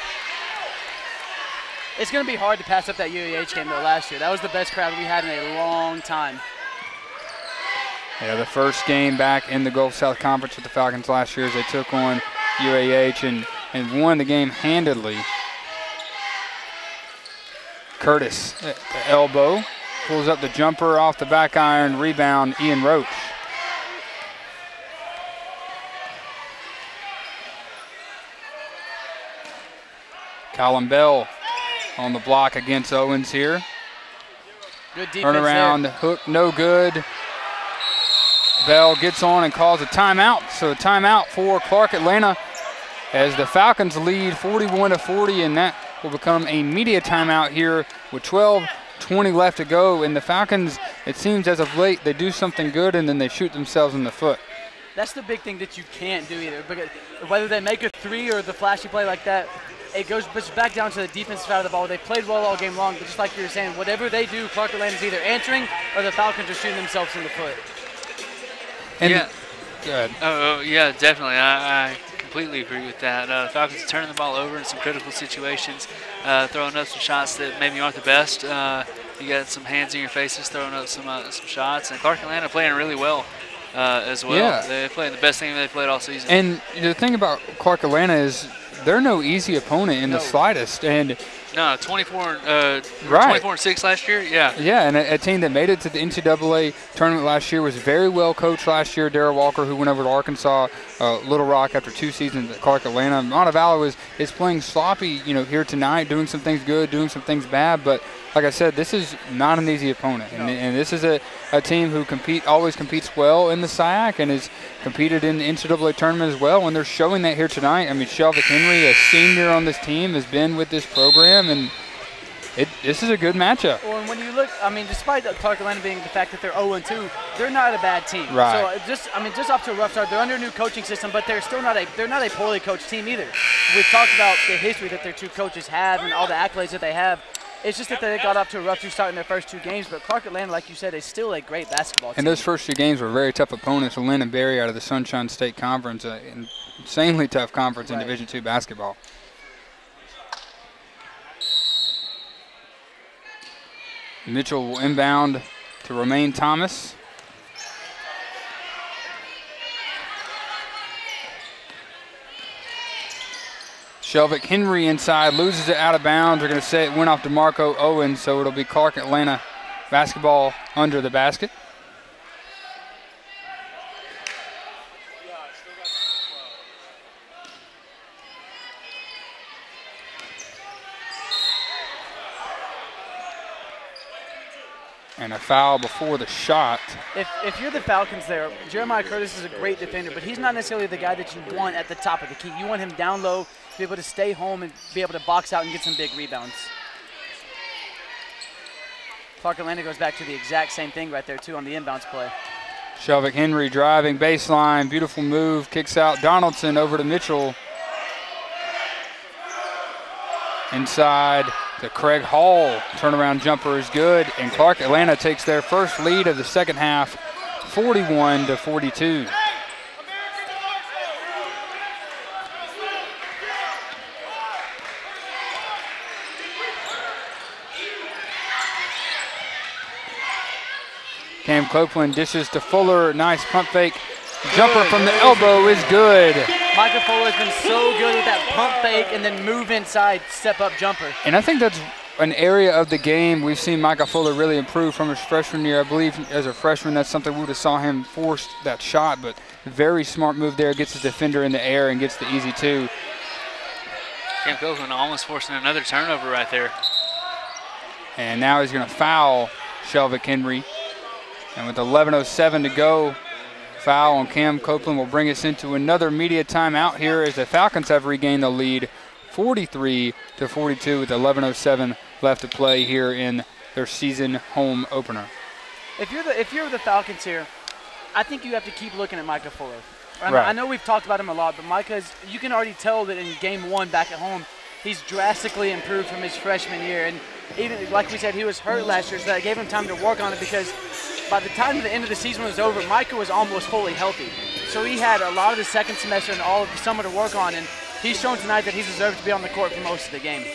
It's going to be hard to pass up that UAH game, though, last year. That was the best crowd we had in a long time. Yeah, the first game back in the Gulf South Conference with the Falcons last year as they took on UAH and won the game handedly. Curtis at the elbow. Pulls up the jumper off the back iron. Rebound, Ian Roach. Colin Bell on the block against Owens here. Good defense. Turn around, hook, no good. Bell gets on and calls a timeout. So a timeout for Clark Atlanta as the Falcons lead 41-40, and that will become a media timeout here with 12:20 left to go. And the Falcons, it seems as of late, they do something good and then they shoot themselves in the foot. That's the big thing that you can't do either. Because whether they make a three or the flashy play like that, it goes back down to the defensive side of the ball. They played well all game long, but just like you were saying, whatever they do, Clark Atlanta is either answering or the Falcons are shooting themselves in the foot. And yeah. Good. Oh, yeah, definitely. I completely agree with that. The Falcons are turning the ball over in some critical situations, throwing up some shots that maybe aren't the best. You got some hands in your faces throwing up some shots, and Clark Atlanta playing really well as well. Yeah. They're playing the best thing they've played all season. And the thing about Clark Atlanta is they're no easy opponent in the slightest. And no, 24-6 last year. Yeah. Yeah, and a team that made it to the NCAA tournament last year was very well coached last year. Darrell Walker, who went over to Arkansas, Little Rock after 2 seasons at Clark Atlanta. Montevallo is playing sloppy, here tonight, doing some things good, doing some things bad. But like I said, this is not an easy opponent, and this is a team who always competes well in the SIAC and has competed in the NCAA tournament as well. And they're showing that here tonight. I mean, Shelvick Henry, a senior on this team, has been with this program, and this is a good matchup. Well, and when you look, I mean, despite Clark Atlanta being the fact that they're 0-2, they're not a bad team. Right. So just off to a rough start. They're under a new coaching system, but they're still not a poorly coached team either. We've talked about the history that their two coaches have and all the accolades that they have. It's just that they got off to a rough start in their first 2 games, but Clark Atlanta, like you said, is still a great basketball team. And those first 2 games were very tough opponents. Lynn and Berry out of the Sunshine State Conference, insanely tough conference in Division II basketball. Mitchell will inbound to Romaine Thomas. Shelvick Henry inside, loses it out of bounds. They're going to say it went off to Marco Owens, so it'll be Clark Atlanta basketball under the basket. And a foul before the shot. If you're the Falcons there, Jeremiah Curtis is a great defender, but he's not necessarily the guy that you want at the top of the key. You want him down low, to be able to stay home and be able to box out and get some big rebounds. Clark Atlanta goes back to the exact same thing right there, too, on the inbounds play. Shelvick Henry driving baseline, beautiful move, kicks out Donaldson over to Mitchell. Inside to Craig Hall, turnaround jumper is good, and Clark Atlanta takes their first lead of the second half, 41-42. Cam Copeland dishes to Fuller, nice pump fake. Jumper from the elbow is good. Micah Fuller has been so good with that pump fake and then move inside, step up jumper. And I think that's an area of the game we've seen Micah Fuller really improve from his freshman year. I believe as a freshman that's something we would have saw him force that shot, but very smart move there, gets his defender in the air and gets the easy 2. Cam Copeland almost forcing another turnover right there. And now he's going to foul Shelvick Henry. And with 11:07 to go, foul on Cam Copeland will bring us into another media timeout here as the Falcons have regained the lead 43-42 with 11:07 left to play here in their season home opener. If you're the Falcons here, I think you have to keep looking at Micah Fuller. Right. I know we've talked about him a lot, but Micah's, you can already tell that in game 1 back at home, he's drastically improved from his freshman year. And even, like we said, he was hurt last year, so that gave him time to work on it because by the time the end of the season was over, Micah was almost fully healthy. So he had a lot of the second semester and all of the summer to work on, and he's shown tonight that he deserves to be on the court for most of the game.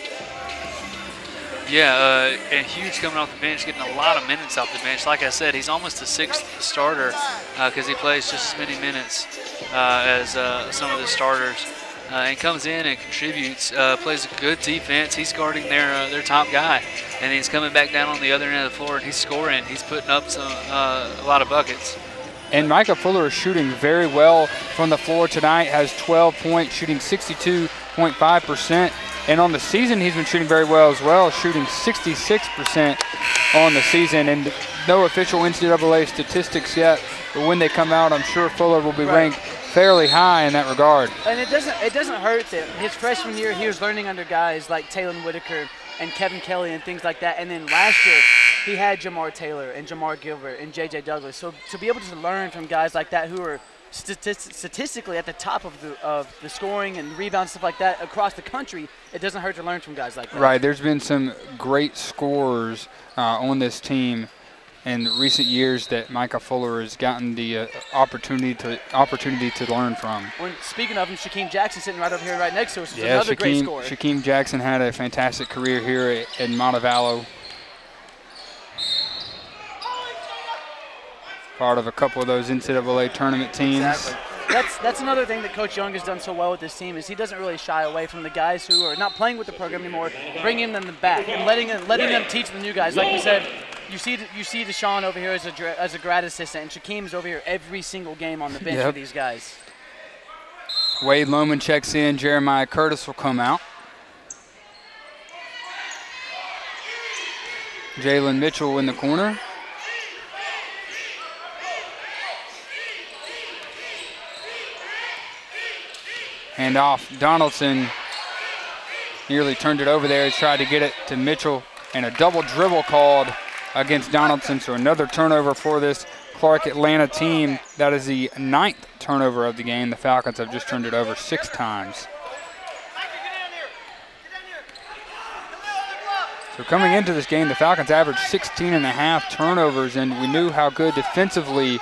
Yeah, and Hughes coming off the bench, getting a lot of minutes off the bench. Like I said, he's almost the 6th starter because he plays just as many minutes as some of the starters. And comes in and contributes, plays a good defense. He's guarding their top guy, and he's coming back down on the other end of the floor, and he's scoring. He's putting up a lot of buckets. And Micah Fuller is shooting very well from the floor tonight, has 12 points, shooting 62.5%. And on the season, he's been shooting very well as well, shooting 66% on the season. And no official NCAA statistics yet, but when they come out, I'm sure Fuller will be ranked fairly high in that regard. And it doesn't hurt that his freshman year he was learning under guys like Taylon Whitaker and Kevin Kelly and things like that. And then last year he had Jamar Taylor and Jamar Gilbert and J.J. Douglas. So to be able to learn from guys like that who are statistically at the top of the scoring and rebounds, stuff like that across the country, it doesn't hurt to learn from guys like that. Right. There's been some great scorers on this team in recent years that Micah Fuller has gotten the opportunity to learn from. When speaking of him, Shaquem Jackson sitting right over here, right next to us, is yeah, another great scorer. Shaquem Jackson had a fantastic career here at Montevallo. Part of a couple of those NCAA tournament teams. Exactly. That's another thing that Coach Young has done so well with this team is he doesn't really shy away from the guys who are not playing with the program anymore, bringing them back and letting them teach the new guys. Like we said, you see Deshaun over here as a grad assistant, and Shaquem's over here every single game on the bench for these guys. Wade Lohman checks in. Jeremiah Curtis will come out. Jalen Mitchell in the corner. Hand off. Donaldson nearly turned it over there. He's tried to get it to Mitchell, and a double dribble called against Donaldson. So another turnover for this Clark Atlanta team. That is the 9th turnover of the game. The Falcons have just turned it over 6 times. So coming into this game, the Falcons averaged 16.5 turnovers, and we knew how good defensively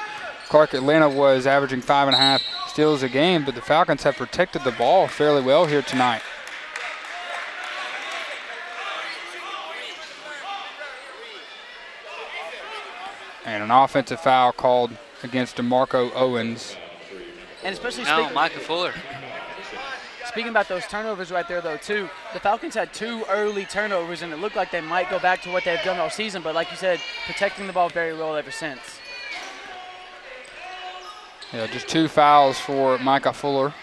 Clark Atlanta was, averaging 5.5 steals a game, but the Falcons have protected the ball fairly well here tonight. And an offensive foul called against DeMarco Owens. And especially now Micah Fuller. Speaking about those turnovers right there, though, too, the Falcons had 2 early turnovers, and it looked like they might go back to what they've done all season, but like you said, protecting the ball very well ever since. Yeah, just 2 fouls for Micah Fuller.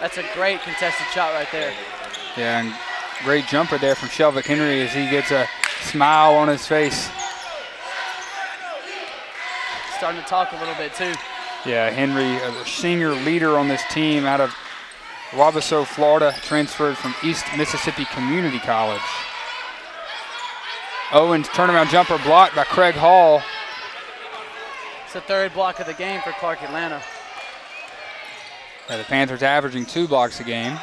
That's a great contested shot right there. Yeah, and great jumper there from Shelvick Henry as he gets a smile on his face. Starting to talk a little bit, too. Yeah, Henry, a senior leader on this team out of Wabasso, Florida, transferred from East Mississippi Community College. Owens turnaround jumper blocked by Craig Hall. It's the 3rd block of the game for Clark Atlanta. Yeah, the Panthers averaging 2 blocks a game.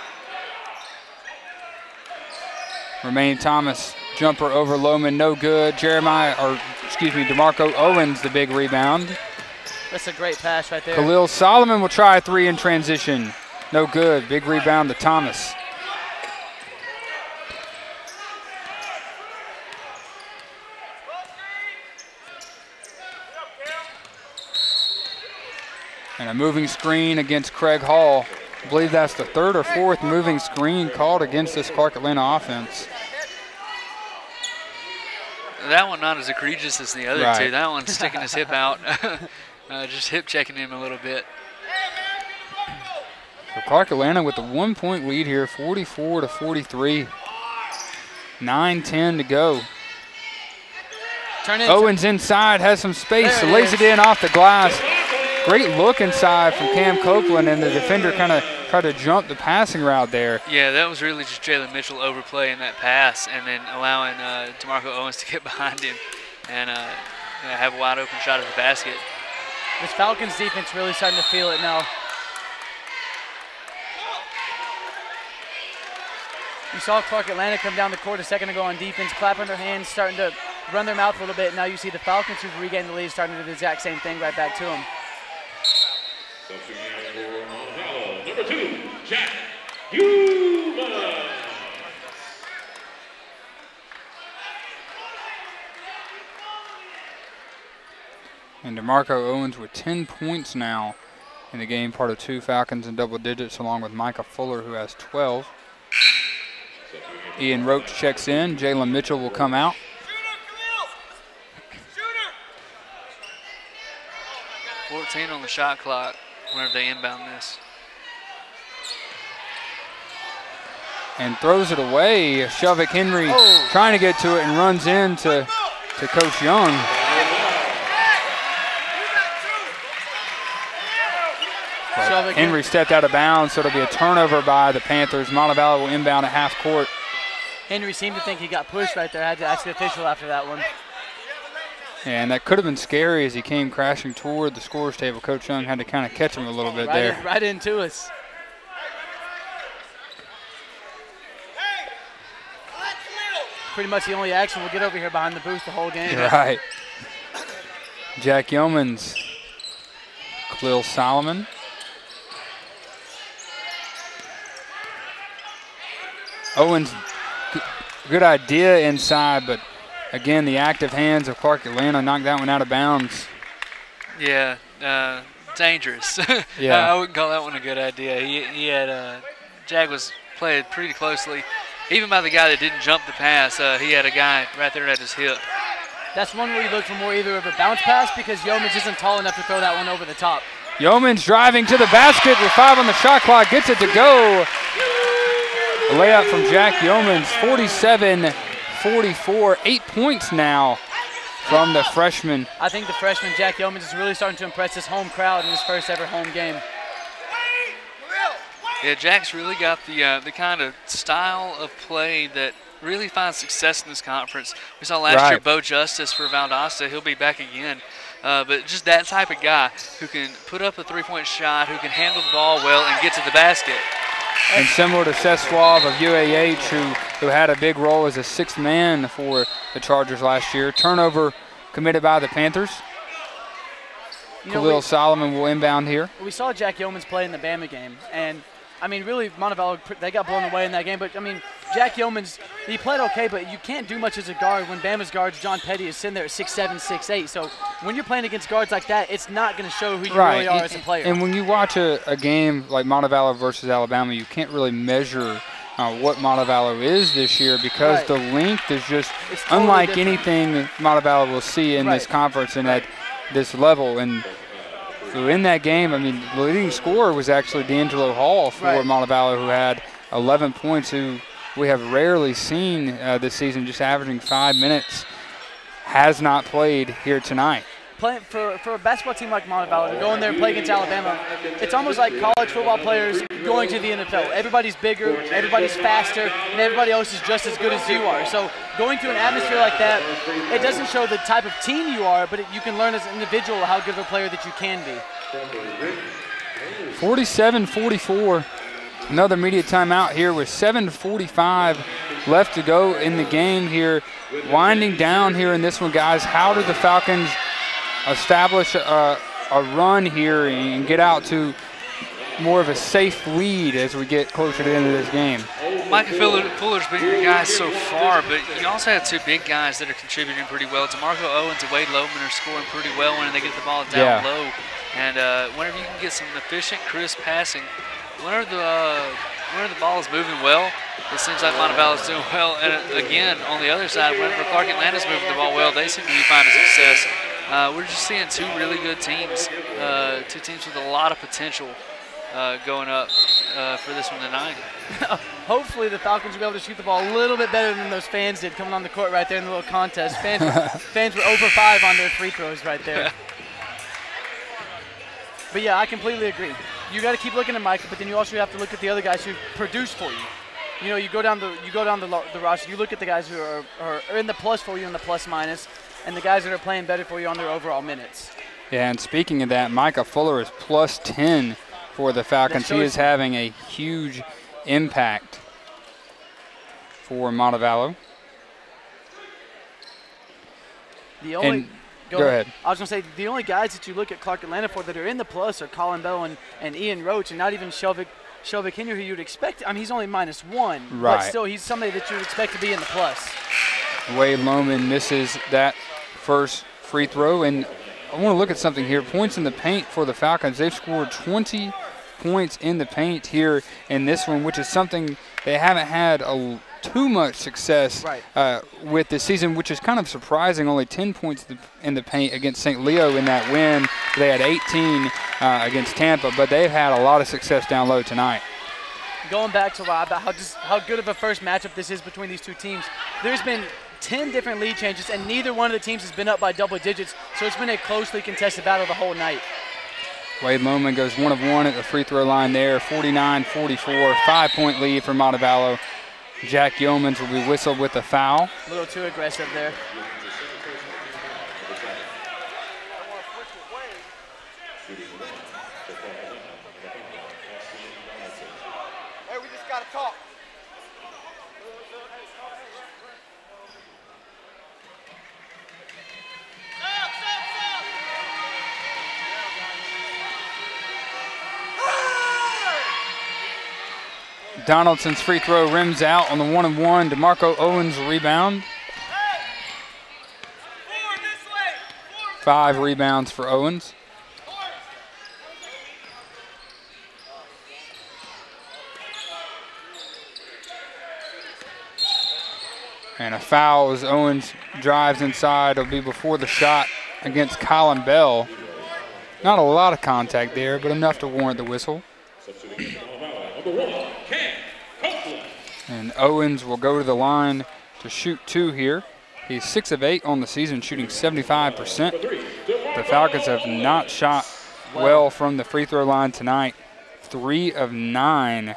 Romaine Thomas jumper over Lohman, no good. DeMarco Owens, the big rebound. That's a great pass right there. Khalil Solomon will try a 3 in transition. No good. Big rebound to Thomas. And a moving screen against Craig Hall. I believe that's the 3rd or 4th moving screen called against this Clark Atlanta offense. That one not as egregious as the other two. That one's sticking his hip out. Just hip checking him a little bit. So Clark Atlanta with a 1-point lead here, 44-43. 9:10 to go. Owens inside, has some space, lays it in off the glass. Great look inside from Cam Copeland, and the defender kind of tried to jump the passing route there. Yeah, that was really just Jalen Mitchell overplaying that pass and then allowing DeMarco Owens to get behind him and have a wide open shot at the basket. This Falcons defense really starting to feel it now. You saw Clark Atlanta come down the court a second ago on defense, clapping their hands, starting to run their mouth a little bit. Now you see the Falcons, who've regained the lead, starting to do the exact same thing right back to them. Number 2, Jack Human. And DeMarco Owens with 10 points now in the game, part of 2 Falcons in double digits, along with Micah Fuller, who has 12. Ian Roach checks in. Jalen Mitchell will come out. 14 on the shot clock whenever they inbound this. And throws it away. Shelvick Henry trying to get to it and runs into Coach Young. Henry stepped out of bounds, so it'll be a turnover by the Panthers. Montevallo will inbound at half court. Henry seemed to think he got pushed right there. I had to ask the official after that one. And that could have been scary as he came crashing toward the scores table. Coach Young had to kind of catch him a little bit there. Right into us. Pretty much the only action we'll get over here behind the booth the whole game. Right. Jack Yeomans, Khalil Solomon. Owens, good idea inside, but again, the active hands of Clark Atlanta knocked that one out of bounds. Yeah, dangerous. Yeah. I wouldn't call that one a good idea. He had Jag was played pretty closely. Even by the guy that didn't jump the pass, he had a guy right there at his hip. That's one where you look for more either of a bounce pass because Yeomans isn't tall enough to throw that one over the top. Yeomans driving to the basket with 5 on the shot clock, gets it to go. A layup from Jack Yeomans, 47-44, 8 points now from the freshman. I think the freshman Jack Yeomans is really starting to impress his home crowd in his first ever home game. Yeah, Jack's really got the kind of style of play that really finds success in this conference. We saw last year Bo Justice for Valdosta. He'll be back again. But just that type of guy who can put up a three-point shot, who can handle the ball well and get to the basket. And similar to Seth Suave of UAH, who who had a big role as a sixth man for the Chargers last year. Turnover committed by the Panthers. Khalil Solomon will inbound here. We saw Jack Yeomans play in the Bama game, and I mean, really, Montevallo, they got blown away in that game. But I mean, Jack Yeomans, he played okay, but you can't do much as a guard when Bama's guards, John Petty, is sitting there at 6'7", 6'8". So when you're playing against guards like that, it's not going to show who you really are as a player. And when you watch a game like Montevallo versus Alabama, you can't really measure what Montevallo is this year because the length is just totally unlike different. Anything Montevallo will see in this conference and at this level. And so in that game, I mean, the leading scorer was actually D'Angelo Hall for Montevallo, who had 11 points, who we have rarely seen this season, just averaging 5 minutes, has not played here tonight. Playing for a basketball team like Montevallo to go in there and play against Alabama, it's almost like college football players going to the NFL. Everybody's bigger, everybody's faster, and everybody else is just as good as you are. So going to an atmosphere like that, it doesn't show the type of team you are, but you can learn as an individual how good of a player that you can be. 47-44. Another media timeout here with 7:45 left to go in the game here. Winding down here in this one, guys. How do the Falcons establish a run here and get out to more of a safe lead as we get closer to the end of this game? Micah Fuller's been your guy so far, but you also have two big guys that are contributing pretty well. DeMarco Owens and Wade Loman are scoring pretty well when they get the ball down low. And whenever you can get some efficient, crisp passing, whenever the ball is moving well, it seems like Montevallo's doing well. And again, on the other side, whenever Clark Atlanta's moving the ball well, they seem to be finding success. We're just seeing two really good teams, two teams with a lot of potential going up for this one tonight. Hopefully the Falcons will be able to shoot the ball a little bit better than those fans did coming on the court right there in the little contest. Fans were over 5 on their free throws right there. But yeah, I completely agree. You got to keep looking at Micah, but then you also have to look at the other guys who produce for you. You know, you go down the roster. You look at the guys who are in the plus for you in the plus minus, and the guys that are playing better for you on their overall minutes. Yeah, and speaking of that, Micah Fuller is plus 10 for the Falcons. He is having a huge impact for Montevallo. Go ahead. I was going to say, the only guys that you look at Clark Atlanta for that are in the plus are Colin Bell and Ian Roach, and not even Shelvick Henry, who you'd expect. I mean, he's only -1, but still he's somebody that you would expect to be in the plus. Wade Loman misses that first free throw, and I want to look at something here. Points in the paint for the Falcons. They've scored 20 points in the paint here in this one, which is something they haven't had too much success with this season, which is kind of surprising. Only 10 points in the paint against St. Leo in that win. They had 18 against Tampa, but they've had a lot of success down low tonight. Going back to Rob, how good of a first matchup this is between these two teams. There's been 10 different lead changes, and neither one of the teams has been up by double digits, so it's been a closely contested battle the whole night. Wade Loman goes 1 of 1 at the free throw line there, 49-44, 5-point lead for Montevallo. Jack Yeomans will be whistled with a foul. A little too aggressive there. Hey, we just gotta talk. Donaldson's free throw rims out on the 1 and 1. DeMarco Owens rebound. 5 rebounds for Owens. And a foul as Owens drives inside. It'll be before the shot against Colin Bell. Not a lot of contact there, but enough to warrant the whistle. And Owens will go to the line to shoot 2 here. He's 6 of 8 on the season, shooting 75%. The Falcons have not shot well from the free throw line tonight. 3 of 9.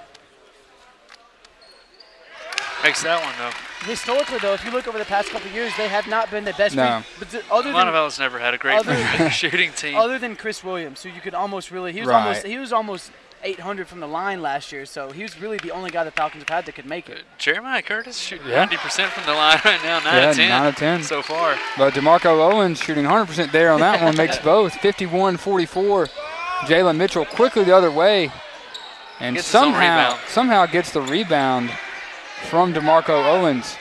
Makes that one, though. Historically, though, if you look over the past couple of years, they have not been the best. No. Montevallo's never had a great shooting team. Other than Chris Williams, who you could almost really, he was almost .800 from the line last year, so he was really the only guy the Falcons have had that could make it. Jeremiah Curtis shooting 90% from the line right now, 9 of 10. 9 of 10 so far. But DeMarco Owens shooting 100% there on that one, makes both 51-44. Jalen Mitchell quickly the other way, and somehow gets the rebound from DeMarco Owens.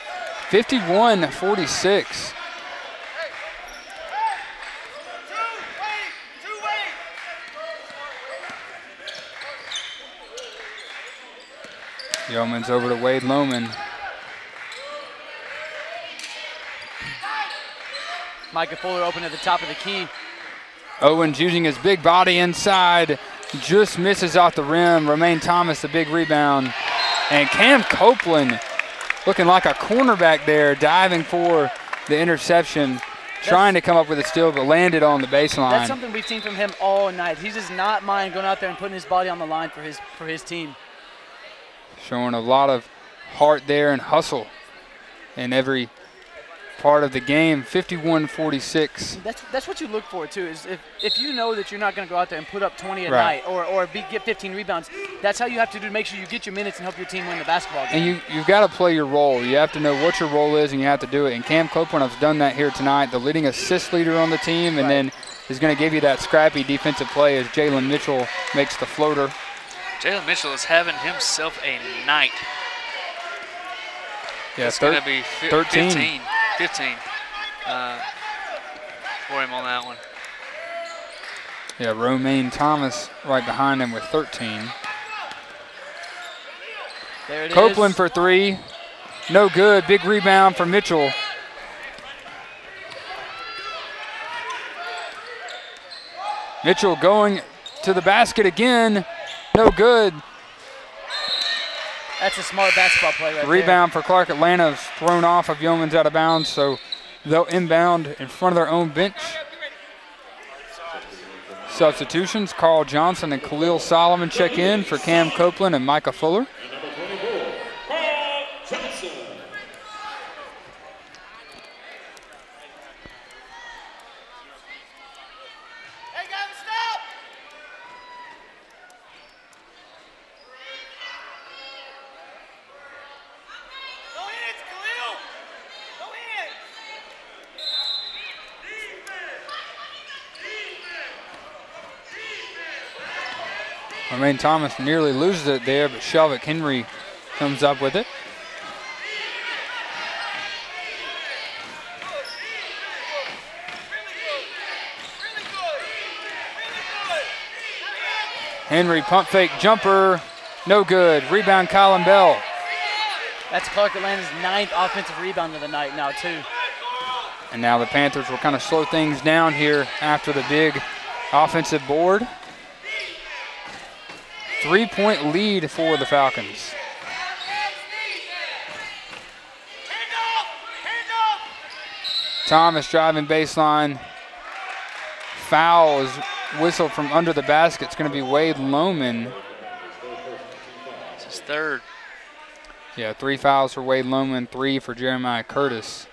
51-46. Yeoman's over to Wade Lohman. Micah Fuller open at the top of the key. Owens using his big body inside, just misses off the rim. Romaine Thomas, the big rebound. And Cam Copeland looking like a cornerback there, diving for the interception, trying to come up with a steal, but landed on the baseline. That's something we've seen from him all night. He does not mind going out there and putting his body on the line for his team. Showing a lot of heart there and hustle in every part of the game. 51-46. That's what you look for too. Is if you know that you're not going to go out there and put up 20 a night or get 15 rebounds, that's how you have to do to make sure you get your minutes and help your team win the basketball game. And you've got to play your role. You have to know what your role is, and you have to do it. And Cam Copeland has done that here tonight. The leading assist leader on the team, and then is going to give you that scrappy defensive play as Jalen Mitchell makes the floater. Jalen Mitchell is having himself a night. Yeah, it's going to be 15 for him on that one. Yeah, Romaine Thomas right behind him with 13. There it Copeland is. for three. No good. Big rebound for Mitchell. Mitchell going to the basket again. No good. That's a smart basketball play right Rebound for Clark Atlanta is thrown off of Yeoman's out of bounds, so they'll inbound in front of their own bench. Substitutions, Carl Johnson and Khalil Solomon check in for Cam Copeland and Micah Fuller. Romaine Thomas nearly loses it there, but Shelvick Henry comes up with it. Henry pump fake jumper, no good. Rebound Colin Bell. That's Clark Atlanta's 9th offensive rebound of the night now too. And now the Panthers will kind of slow things down here after the big offensive board. 3-point lead for the Falcons. Thomas driving baseline. Foul is whistled from under the basket. It's going to be Wade Lohman. It's his third. Yeah, 3 fouls for Wade Lohman, 3 for Jeremiah Curtis.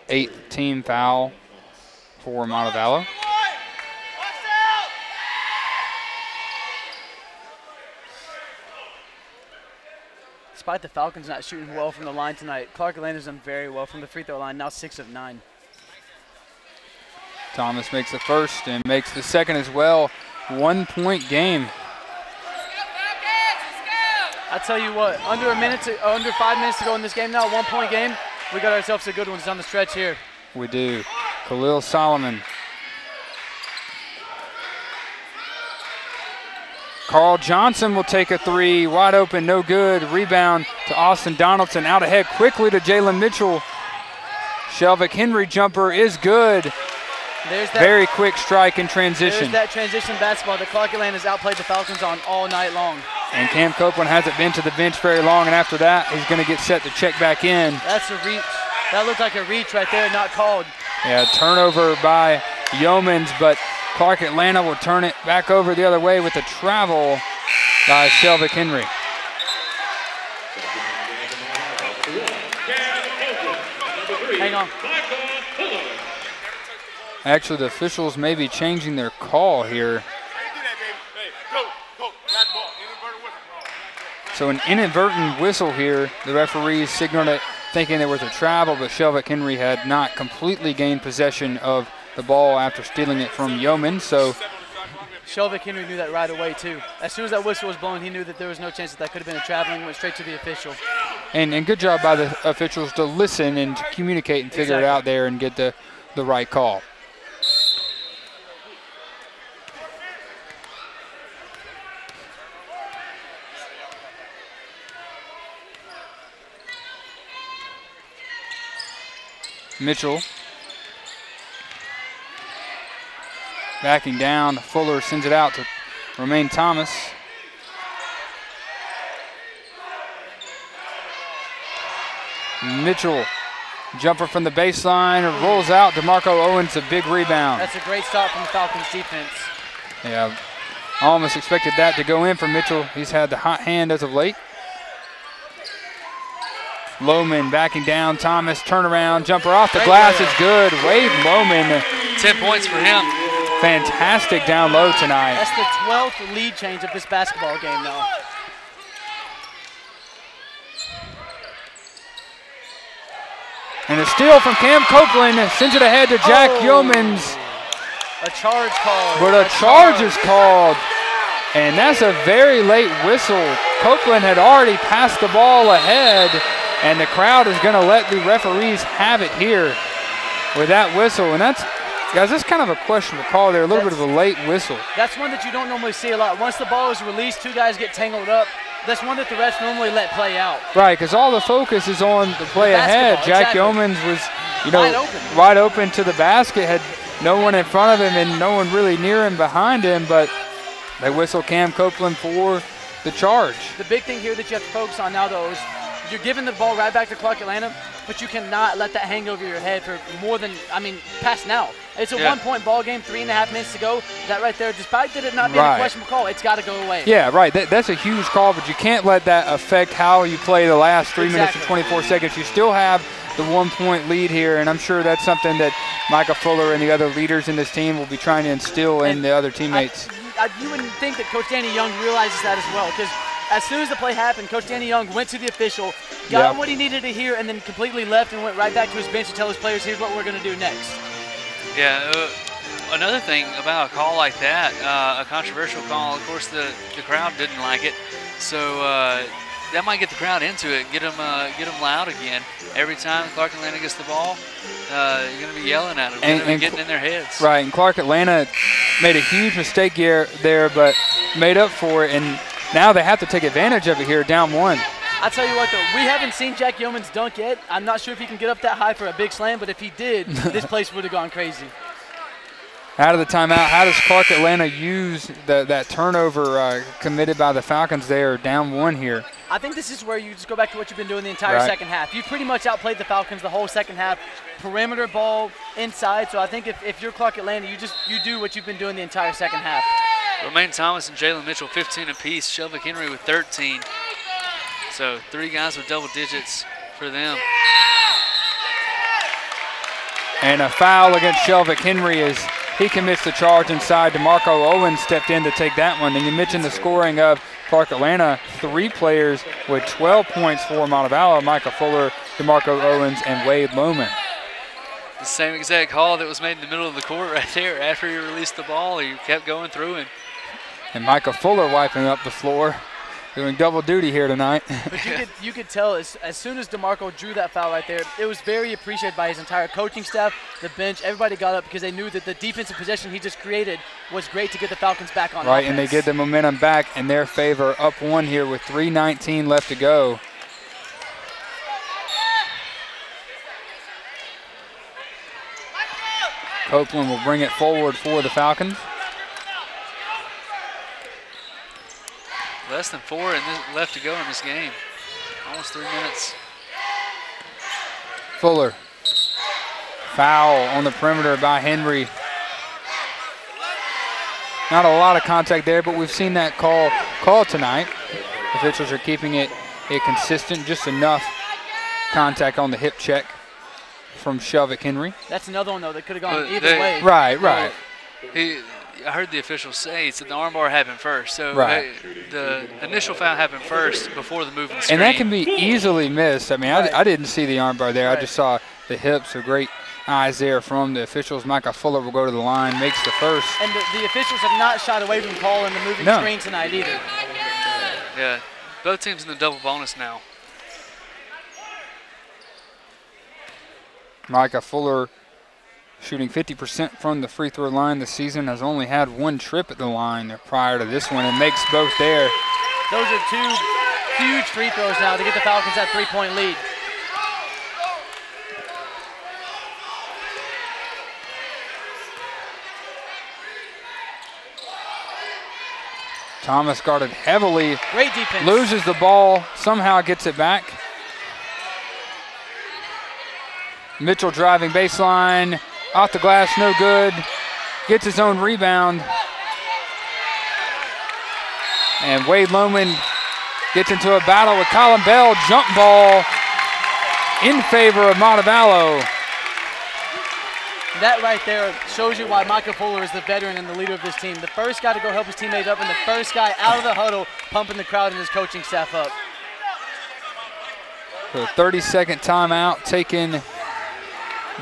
8th team foul for Montevallo. Despite the Falcons not shooting well from the line tonight, Clark Atlanta's done very well from the free throw line, now 6 of 9. Thomas makes the first and makes the second as well. 1-point game. I tell you what, under 5 minutes to go in this game now, 1-point game, we got ourselves a good one down the stretch here. We do. Khalil Solomon. Carl Johnson will take a 3, wide open, no good. Rebound to Austin Donaldson, out ahead quickly to Jalen Mitchell. Shelvick Henry jumper is good. There's that, very quick strike in transition. There's that transition basketball that Clark Atlanta's outplayed the Falcons on all night long. And Cam Copeland hasn't been to the bench very long, and after that, he's going to get set to check back in. That's a reach. That looked like a reach right there, not called. Yeah, turnover by Yeomans, but Clark Atlanta will turn it back over the other way with the travel by Shelvick Henry. Hang on. Actually, the officials may be changing their call here. So an inadvertent whistle here. The referees signaled it thinking there was a travel, but Shelvick Henry had not completely gained possession of the ball after stealing it from Yeoman. So Shelvick Henry knew that right away, too. As soon as that whistle was blown, he knew that there was no chance that could have been a traveling, went straight to the official. And good job by the officials to listen and to communicate and figure it out there and get the right call. Mitchell backing down. Fuller sends it out to Romaine Thomas. Mitchell, jumper from the baseline, rolls out. DeMarco Owens, a big rebound. That's a great start from the Falcons defense. Yeah, I almost expected that to go in for Mitchell. He's had the hot hand as of late. Lohman backing down. Thomas, turnaround, jumper off the glass is good. Wade Lohman. 10 points for him. Fantastic down low tonight. That's the 12th lead change of this basketball game, though. And a steal from Cam Copeland sends it ahead to Jack Yeomans. A charge called. But a charge is called. And that's a very late whistle. Copeland had already passed the ball ahead, and the crowd is going to let the referees have it here with that whistle. And that's, guys, that's kind of a questionable call there, a little bit of a late whistle. That's one that you don't normally see a lot. Once the ball is released, two guys get tangled up. That's one that the refs normally let play out. Right, because all the focus is on the play ahead. Jack Yeomans was, wide open to the basket, had no one in front of him and no one really near him behind him, but they whistle Cam Copeland for the charge. The big thing here that you have to focus on now, though, is you're giving the ball right back to Clark Atlanta, but you cannot let that hang over your head for more than, past now. It's a 1-point ball game, 3.5 minutes to go. That right there, despite that it not being a questionable call, it's got to go away. Yeah, right. That's a huge call, but you can't let that affect how you play the last 3 minutes and 24 seconds. You still have the 1-point lead here, and I'm sure that's something that Micah Fuller and the other leaders in this team will be trying to instill in the other teammates. You wouldn't think that Coach Danny Young realizes that as well, because as soon as the play happened, Coach Danny Young went to the official, got him what he needed to hear, and then completely left and went right back to his bench to tell his players, here's what we're going to do next. Yeah, another thing about a call like that, a controversial call, of course the crowd didn't like it, so that might get the crowd into it, get them loud again. Every time Clark Atlanta gets the ball, you're going to be yelling at them, and getting in their heads. Right, and Clark Atlanta made a huge mistake there, but made up for it, and now they have to take advantage of it here, down one. I'll tell you what, though, we haven't seen Jack Yeomans dunk yet. I'm not sure if he can get up that high for a big slam, but if he did, this place would have gone crazy. Out of the timeout, how does Clark Atlanta use that turnover committed by the Falcons there, down one here? I think this is where you just go back to what you've been doing the entire second half. You pretty much outplayed the Falcons the whole second half. Perimeter ball inside, so I think if you're Clark Atlanta, you do what you've been doing the entire second half. Romaine Thomas and Jalen Mitchell, 15 apiece. Shelvick Henry with 13. So 3 guys with double digits for them. And a foul against Shelvick Henry as he commits the charge inside. DeMarco Owens stepped in to take that one. And you mentioned the scoring of Clark Atlanta. 3 players with 12 points for Montevallo: Micah Fuller, DeMarco Owens, and Wade Lohman. The same exact call that was made in the middle of the court right there. After he released the ball, he kept going through him. And Micah Fuller wiping up the floor, doing double duty here tonight. But you could tell as soon as DeMarco drew that foul right there, it was very appreciated by his entire coaching staff, the bench. Everybody got up because they knew that the defensive possession he just created was great to get the Falcons back on offense. And they get the momentum back in their favor, up 1 here with 3:19 left to go. Copeland will bring it forward for the Falcons. Less than 4 left to go in this game. Almost 3 minutes. Fuller. Foul on the perimeter by Henry. Not a lot of contact there, but we've seen that call tonight. Officials are keeping it consistent, just enough contact on the hip check. from Shelvick Henry. That's another one, though, that could have gone either way. Right. I heard the officials say he said the armbar happened first. So Right. the initial foul happened first before the move in the screen. And that can be easily missed. I mean, Right. I didn't see the armbar there. Right. I just saw the hips. So great eyes there from the officials. Micah Fuller will go to the line, makes the first. And the officials have not shied away from calling the moving screen tonight either. Yeah, both teams in the double bonus now. Micah Fuller shooting 50% from the free throw line this season, has only had one trip at the line prior to this one and makes both there. Those are two huge free throws now to get the Falcons that 3-point lead. Thomas guarded heavily. Great defense. Loses the ball, somehow gets it back. Mitchell driving baseline, off the glass, no good. Gets his own rebound. And Wade Lohman gets into a battle with Colin Bell. Jump ball in favor of Montevallo. That right there shows you why Micah Fuller is the veteran and the leader of this team. The first guy to go help his teammate up and the first guy out of the huddle pumping the crowd and his coaching staff up. So 30-second timeout taken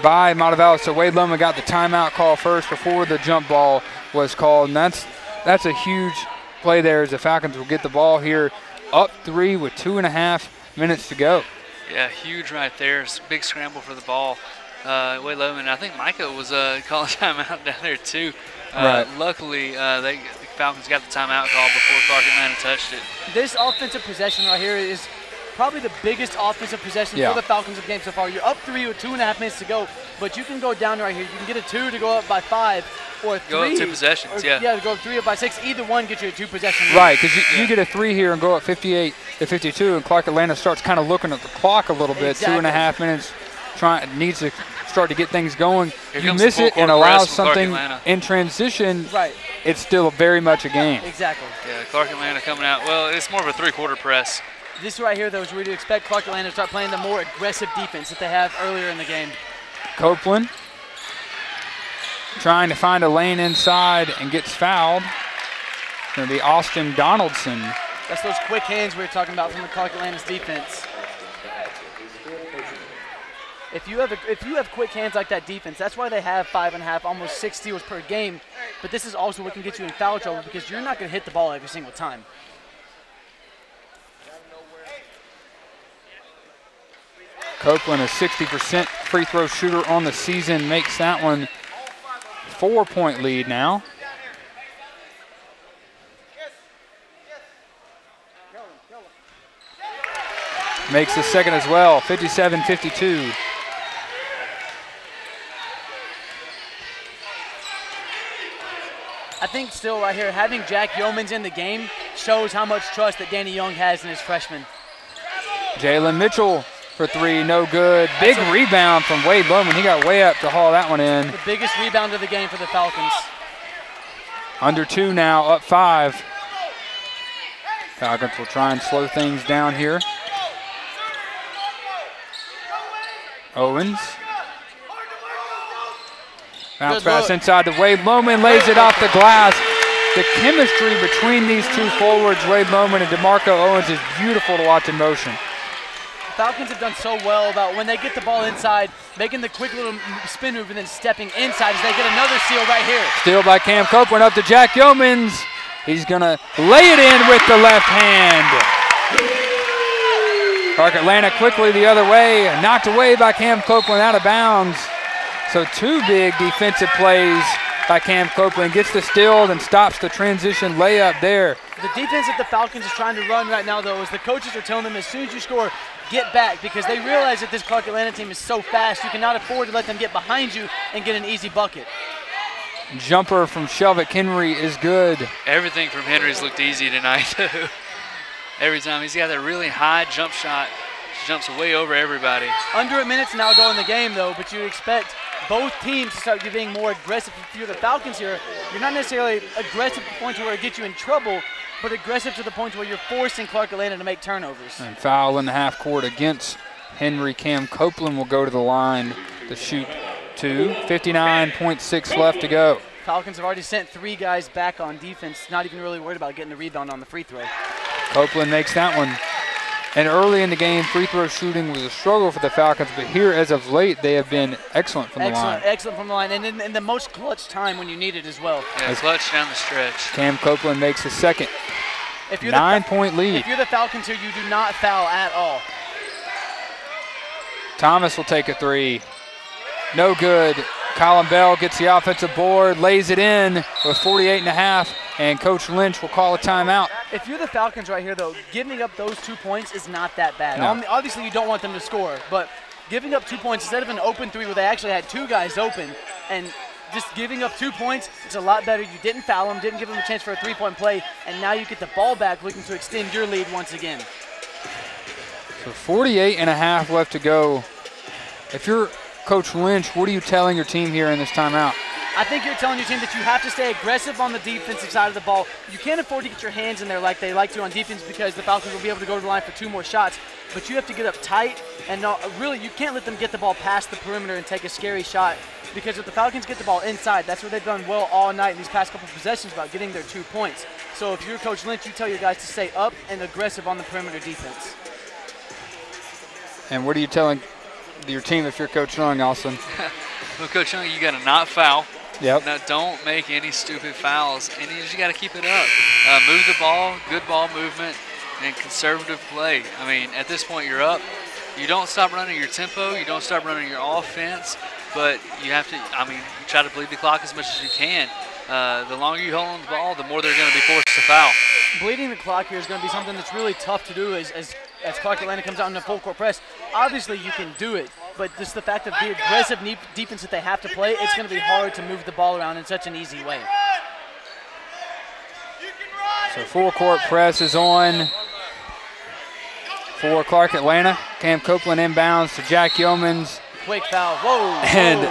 by Montevallo. So Wade Lohman got the timeout call first before the jump ball was called. And that's a huge play there as the Falcons will get the ball here up 3 with 2.5 minutes to go. Yeah, huge right there. It's a big scramble for the ball. Wade Lohman, I think Micah was calling timeout down there too. Right. Luckily, the Falcons got the timeout call before Clark Atlanta touched it. This offensive possession right here is probably the biggest offensive possession for the Falcons of the game so far. You're up 3 with 2.5 minutes to go, but you can go down right here. You can get a 2 to go up by 5, or 3. Go up 2 possessions, Yeah, to go up 3 up by 6. Either one gets you a 2 possession. Right, because you get a 3 here and go up 58 to 52, and Clark Atlanta starts kind of looking at the clock a little bit. Exactly. 2.5 minutes, needs to start to get things going. Here You comes miss the full it and court press allow from Clark something Atlanta. in transition. Right. It's still very much a game. Exactly. Yeah, Clark Atlanta coming out. Well, it's more of a 3-quarter press. This right here, though, is where you expect Clark Atlanta to start playing the more aggressive defense that they have earlier in the game. Copeland trying to find a lane inside and gets fouled. It's going to be Austin Donaldson. That's those quick hands we were talking about from the Clark Atlanta's defense. If you have quick hands like that defense, that's why they have 5.5, almost 6 steals per game. But this is also what can get you in foul trouble because you're not going to hit the ball every single time. Copeland, a 60% free throw shooter on the season, makes that one 4-point lead now. Makes the second as well, 57-52. I think still right here, having Jack Yeomans in the game shows how much trust that Danny Young has in his freshman. Jalen Mitchell for 3, no good. Big rebound from Wade Lohman. He got way up to haul that one in. The biggest rebound of the game for the Falcons. Under 2 now, up 5. Falcons will try and slow things down here. Owens. Bounce pass inside to Wade Lohman, lays it off the glass. The chemistry between these two forwards, Wade Lohman and DeMarco Owens, is beautiful to watch in motion. Falcons have done so well about when they get the ball inside, making the quick little spin move and then stepping inside as they get another steal right here. Steal by Cam Copeland up to Jack Yeomans. He's gonna lay it in with the left hand. Clark Atlanta quickly the other way, knocked away by Cam Copeland out of bounds. So 2 big defensive plays by Cam Copeland. Gets the steal and stops the transition layup there. The defense that the Falcons is trying to run right now, though, is the coaches are telling them as soon as you score, get back, because they realize that this Clark Atlanta team is so fast, you cannot afford to let them get behind you and get an easy bucket. Jumper from Shelvick Henry is good. Everything from Henry's looked easy tonight, though. Every time he's got that really high jump shot, jumps way over everybody. Under a minute to now go in the game, though, but you expect both teams to start being more aggressive. If you're the Falcons here, you're not necessarily aggressive to the point where it gets you in trouble, but aggressive to the point where you're forcing Clark Atlanta to make turnovers. And foul in the half court against Henry. Cam Copeland will go to the line the shoot two. 59.6 left to go. Falcons have already sent 3 guys back on defense, not even really worried about getting the rebound on the free throw. Copeland makes that one. And early in the game, free throw shooting was a struggle for the Falcons, but here as of late, they have been excellent from the line. Excellent from the line, and in the most clutch time when you need it as well. Yeah, clutch down the stretch. Cam Copeland makes his second. 9-point lead. If you're the Falcons here, you do not foul at all. Thomas will take a 3. No good. Colin Bell gets the offensive board, lays it in with 48.5, and Coach Lynch will call a timeout. If you're the Falcons right here, though, giving up those 2 points is not that bad. No. Obviously, you don't want them to score, but giving up 2 points instead of an open 3 where they actually had 2 guys open, and just giving up 2 points, it's a lot better. You didn't foul them, didn't give them a chance for a 3-point play, and now you get the ball back looking to extend your lead once again. So 48.5 left to go. If you're Coach Lynch, what are you telling your team here in this timeout? I think you're telling your team that you have to stay aggressive on the defensive side of the ball. You can't afford to get your hands in there like they like to on defense because the Falcons will be able to go to the line for 2 more shots. But you have to get up tight, and really you can't let them get the ball past the perimeter and take a scary shot, because if the Falcons get the ball inside, that's what they've done well all night in these past couple possessions about getting their 2 points. So if you're Coach Lynch, you tell your guys to stay up and aggressive on the perimeter defense. And what are you telling your team if you're Coach Young, Austin? Well, Coach Young, you got to not foul. Yep. Now, don't make any stupid fouls, and you just got to keep it up. Move the ball, good ball movement, and conservative play. I mean, at this point, you're up. You don't stop running your tempo. You don't stop running your offense, but you have to, you try to bleed the clock as much as you can. The longer you hold on the ball, the more they're going to be forced to foul. Bleeding the clock here is going to be something that's really tough to do as Clark Atlanta comes out in a full court press. Obviously, you can do it, but just the fact of the aggressive defense that they have to play, it's going to be hard to move the ball around in such an easy way. So full court press is on for Clark Atlanta. Cam Copeland inbounds to Jack Yeomans. Quick foul. Whoa. And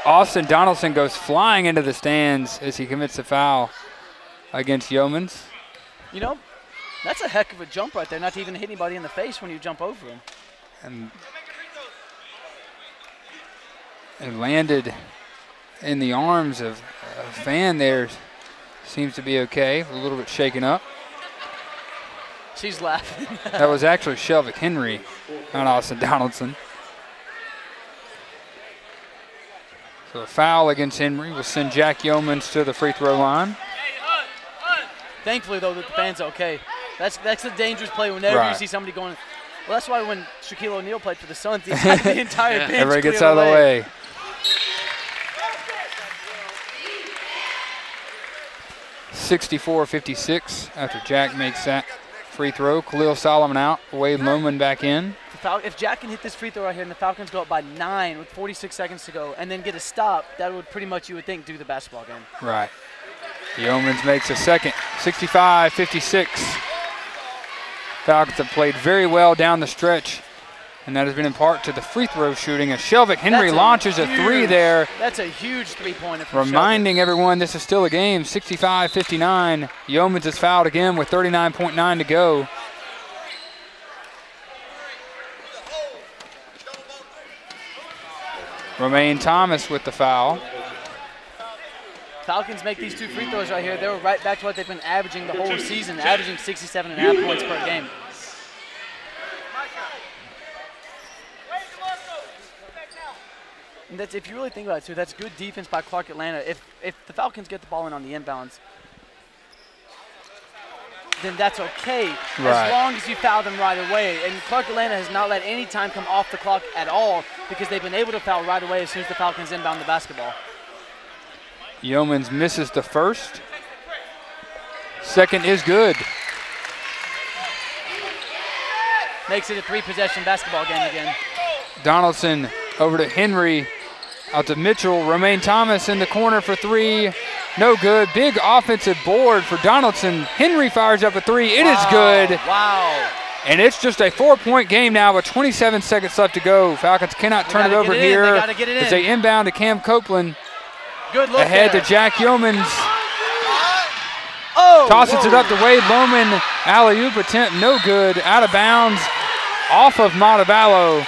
Austin Donaldson goes flying into the stands as he commits the foul against Yeomans. You know, that's a heck of a jump right there, not to even hit anybody in the face when you jump over him. And it landed in the arms of a fan there. Seems to be okay, a little bit shaken up. She's laughing. That was actually Shelvick Henry, not Austin Donaldson. So a foul against Henry will send Jack Yeomans to the free throw line. Thankfully, though, that the fan's okay. That's a dangerous play whenever you see somebody going. Well, that's why when Shaquille O'Neal played for the Suns, the entire bench everybody gets out of the way. 64-56 after Jack makes that free throw. Khalil Solomon out, Wade Lohman back in. If Jack can hit this free throw right here and the Falcons go up by 9 with 46 seconds to go and then get a stop, that would pretty much, you would think, do the basketball game. Right. Yeomans makes a second, 65-56. Falcons have played very well down the stretch, and that has been in part to the free throw shooting as Shelvick Henry launches a 3 there. That's a huge three-pointer from reminding everyone this is still a game, 65-59. Yeomans is fouled again with 39.9 to go. Romaine Thomas with the foul. Falcons make these 2 free throws right here. They're right back to what they've been averaging the whole season, averaging 67.5 points per game. And that's, if you really think about it, too, that's good defense by Clark Atlanta. If the Falcons get the ball in on the inbounds, then that's okay, as long as you foul them right away. And Clark Atlanta has not let any time come off the clock at all because they've been able to foul right away as soon as the Falcons inbound the basketball. Yeomans misses the first. Second is good. Makes it a 3-possession basketball game again. Donaldson over to Henry, out to Mitchell. Romaine Thomas in the corner for 3. No good. Big offensive board for Donaldson. Henry fires up a 3. It is good. Wow. And it's just a 4-point game now with 27 seconds left to go. Falcons cannot turn it over here as they inbound to Cam Copeland. Good look ahead there. to Jack Yeomans. Oh, tosses it up to Wade Lohman. Alley-oop attempt, no good. Out of bounds, off of Montevallo.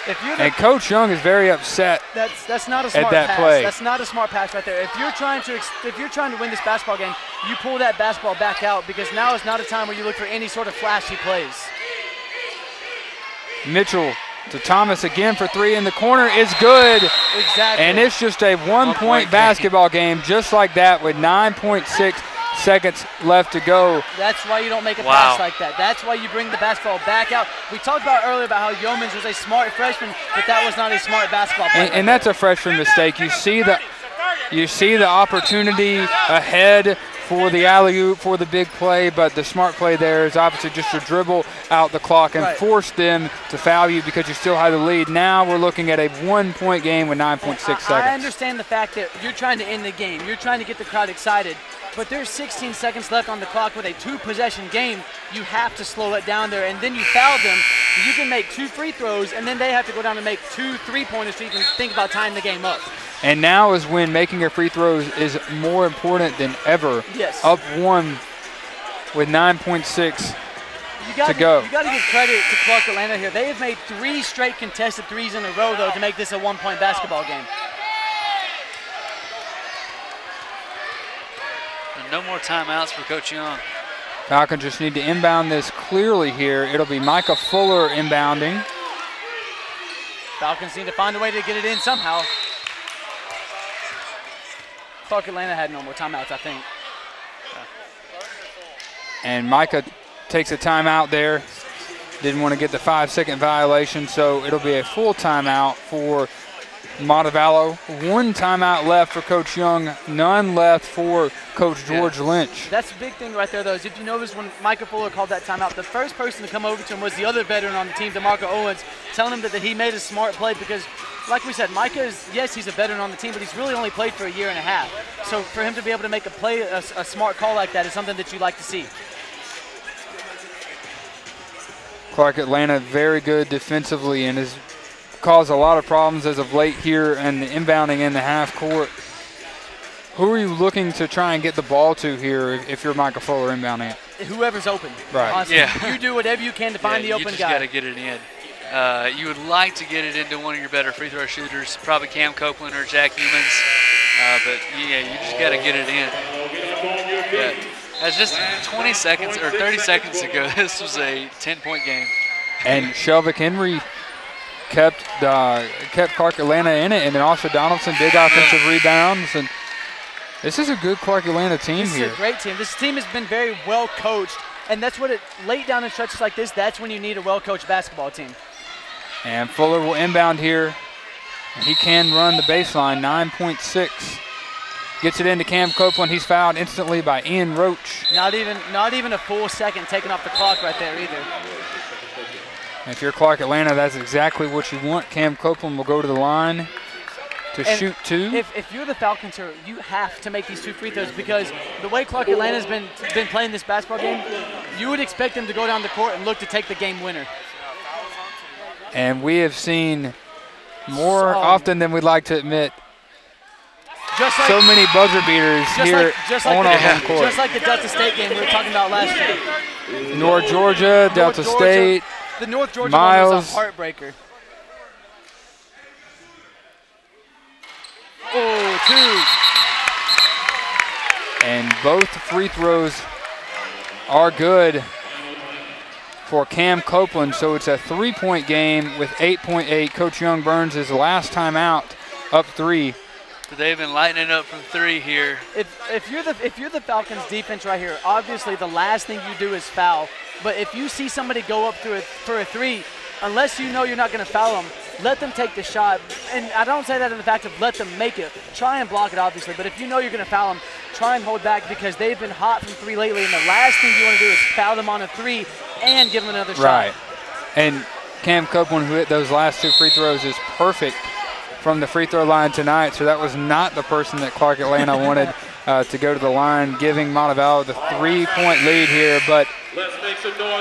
And Coach Young is very upset. That's not a smart that pass. play. That's not a smart pass right there. If you're trying to win this basketball game, you pull that basketball back out because now is not a time where you look for any sort of flashy plays. Mitchell to Thomas again for three in the corner is good. Exactly. And it's just a one-point basketball game just like that with 9.6 seconds left to go. That's why you don't make a pass like that. That's why you bring the basketball back out. We talked about earlier about how Yeomans was a smart freshman, but that was not a smart basketball player. And that's a freshman mistake. You see the opportunity ahead for the alley-oop, for the big play, but the smart play there is obviously just to dribble out the clock and force them to foul you because you still have the lead. Now we're looking at a one-point game with 9.6 seconds. I understand the fact that you're trying to end the game. You're trying to get the crowd excited. But there's 16 seconds left on the clock with a two-possession game. You have to slow it down there, and then you foul them. You can make 2 free throws, and then they have to go down and make 2 3-pointers so you can think about tying the game up. And now is when making your free throws is more important than ever. Yes. Up one with 9.6 to go. You got to give credit to Clark Atlanta here. They have made 3 straight contested threes in a row, though, to make this a one-point basketball game. No more timeouts for Coach Young. Falcons just need to inbound this clearly here. It'll be Micah Fuller inbounding. Falcons need to find a way to get it in somehow. Clark Atlanta had no more timeouts, I think. And Micah takes a timeout there. Didn't want to get the 5-second violation, so it'll be a full timeout for Montevallo. 1 timeout left for Coach Young, none left for Coach George Lynch. That's the big thing right there, though, is if you notice when Micah Fuller called that timeout, the first person to come over to him was the other veteran on the team, DeMarco Owens, telling him that he made a smart play because, like we said, Micah is, yes, he's a veteran on the team, but he's really only played for a year and a half. So for him to be able to make a play, a smart call like that is something that you like to see. Clark Atlanta very good defensively and has caused a lot of problems as of late here and the inbounding in the half court. Who are you looking to try and get the ball to here if you're Micah Fuller inbounding it? Whoever's open. Right. Honestly, Yeah. You do whatever you can to find the open you just guy. got to get it in. You would like to get it into one of your better free throw shooters, probably Cam Copeland or Jack Humans. But yeah, you just got to get it in. Yeah. That's just 20 seconds or 30 seconds ago. This was a 10-point game. And Shelvick Henry kept Clark Atlanta in it, and then also Donaldson did offensive rebounds. And this is a good Clark Atlanta team here. This is a great team. This team has been very well coached, and that's what late down in stretches like this, that's when you need a well-coached basketball team. And Fuller will inbound here. He can run the baseline, 9.6. Gets it into Cam Copeland. He's fouled instantly by Ian Roach. Not even a full second taken off the clock right there either. If you're Clark Atlanta, that's exactly what you want. Cam Copeland will go to the line to shoot 2. If you're the Falcons here, you have to make these 2 free throws because the way Clark Atlanta's been playing this basketball game, you would expect them to go down the court and look to take the game winner. And we have seen more often than we'd like to admit. Just like, so many buzzer beaters here on our home court. Just like the Delta State game we were talking about last year. North Georgia, Delta State. The North Georgia Miles. one was a heartbreaker. Oh, 2. And both free throws are good for Cam Copeland. So it's a 3-point game with 8.8. Coach Young burns his last time out, up 3. They've been lighting it up from 3 here. If you're the Falcons defense right here, obviously the last thing you do is foul. But if you see somebody go up for a 3, unless you know you're not going to foul them, let them take the shot. And I don't say that in the fact of let them make it. Try and block it, obviously. But if you know you're going to foul them, try and hold back because they've been hot from 3 lately. And the last thing you want to do is foul them on a 3 and give them another shot. Right. And Cam Copeland, who hit those last 2 free throws, is perfect from the free throw line tonight. So that was not the person that Clark Atlanta wanted to go to the line, giving Montevallo the 3-point lead here. But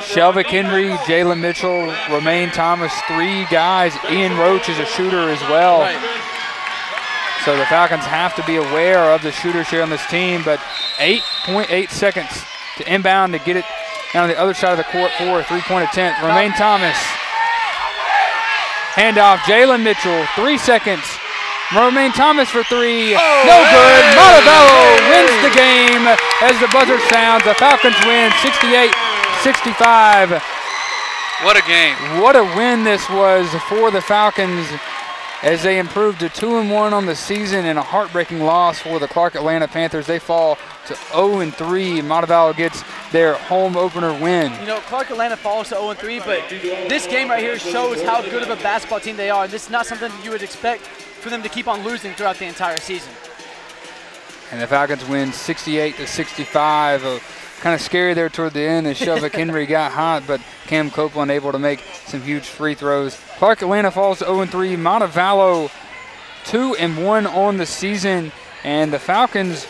Shelvick Henry, Jalen Mitchell, Romaine Thomas, 3 guys. Ian Roach is a shooter as well. Right. So the Falcons have to be aware of the shooters here on this team. But 8.8 seconds to inbound to get it down the other side of the court for a 3-point attempt. Romaine Thomas Handoff, Jalen Mitchell, 3 seconds. Romaine Thomas for 3, no good. Montevallo wins the game as the buzzer sounds. The Falcons win 68-65. What a game. What a win this was for the Falcons as they improved to 2-1 on the season, and a heartbreaking loss for the Clark Atlanta Panthers. They fall to 0-3. Montevallo gets their home opener win. You know, Clark Atlanta falls to 0-3, but this game right here shows how good of a basketball team they are. And this is not something that you would expect for them to keep on losing throughout the entire season. And the Falcons win 68-65. Kind of scary there toward the end as Shelvick Henry got hot, but Cam Copeland able to make some huge free throws. Clark Atlanta falls to 0-3. Montevallo 2-1 on the season. And the Falcons,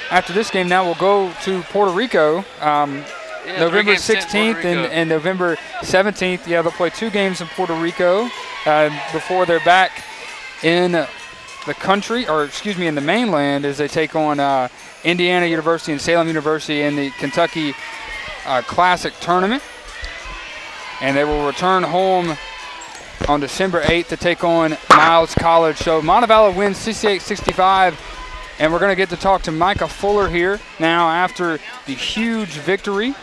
after this game now, will go to Puerto Rico November 16th and November 17th. Yeah, they'll play 2 games in Puerto Rico before they're back in the country, or excuse me, in the mainland, as they take on Indiana University and Salem University in the Kentucky Classic Tournament. And they will return home on December 8th to take on Miles College. So Montevallo wins 68-65, and we're going to get to talk to Micah Fuller here now after the huge victory.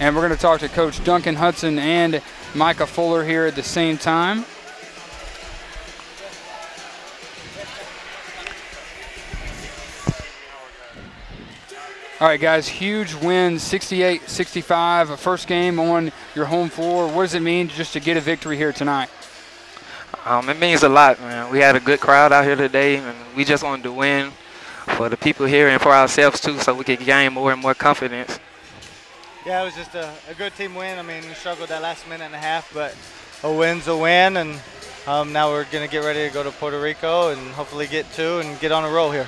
And we're going to talk to Coach Duncan Hudson and Micah Fuller here at the same time. All right, guys, huge win, 68-65, a first game on your home floor. What does it mean just to get a victory here tonight? It means a lot, man. We had a good crowd out here today, and we just wanted to win for the people here and for ourselves, too, so we could gain more and more confidence. Yeah, it was just a good team win. I mean, we struggled that last minute and a half, but a win's a win, and now we're going to get ready to go to Puerto Rico and hopefully get 2 and get on a roll here.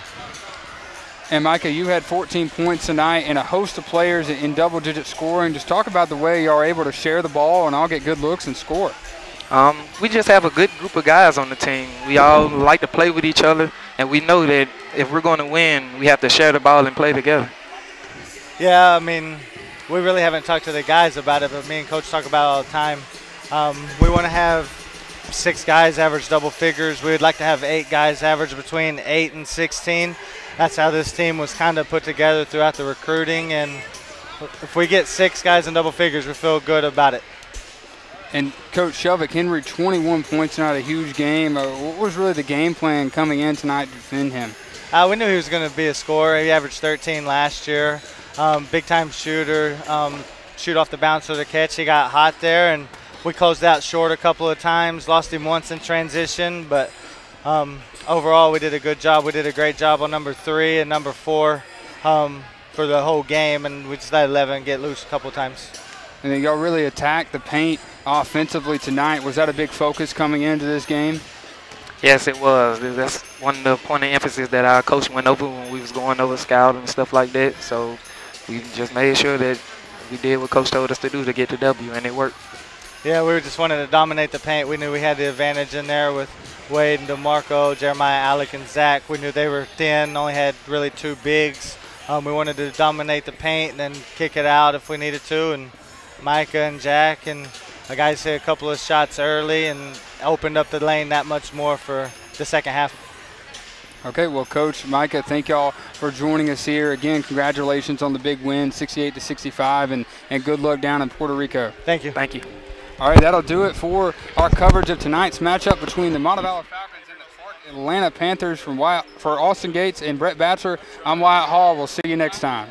And Micah, you had 14 points tonight and a host of players in double-digit scoring. Just talk about the way you are able to share the ball and all get good looks and score. We just have a good group of guys on the team. We all like to play with each other, and we know that if we're going to win, we have to share the ball and play together. Yeah, I mean, we really haven't talked to the guys about it, but me and Coach talk about it all the time. We want to have 6 guys average double figures. We would like to have 8 guys average between 8 and 16. That's how this team was kind of put together throughout the recruiting, and if we get 6 guys in double figures, we feel good about it. And Coach Shelvick Henry, 21 points tonight, a huge game. What was really the game plan coming in tonight to defend him? We knew he was going to be a scorer. He averaged 13 last year. Big-time shooter, shoot off the bounce with a catch. He got hot there, and we closed out short a couple of times, lost him once in transition, but overall, we did a good job. We did a great job on number 3 and number 4 for the whole game, and we just let 11 get loose a couple times. And then y'all really attacked the paint offensively tonight. Was that a big focus coming into this game? Yes, it was. That's one of the point of emphasis that our coach went over when we was going over scouting and stuff like that. So we just made sure that we did what Coach told us to do to get the W, and it worked. Yeah, we just wanted to dominate the paint. We knew we had the advantage in there with Wade and DeMarco, Jeremiah, Alec, and Zach. We knew they were thin, only had really 2 bigs. We wanted to dominate the paint and then kick it out if we needed to. And Micah and Jack and the guys hit a couple of shots early and opened up the lane that much more for the second half. Okay, well, Coach, Micah, thank y'all for joining us here. Again, congratulations on the big win, 68-65, and good luck down in Puerto Rico. Thank you. Thank you. All right, that'll do it for our coverage of tonight's matchup between the Montevallo Falcons and the Clark Atlanta Panthers. For Austin Gates and Brett Batchelor, I'm Wyatt Hall. We'll see you next time.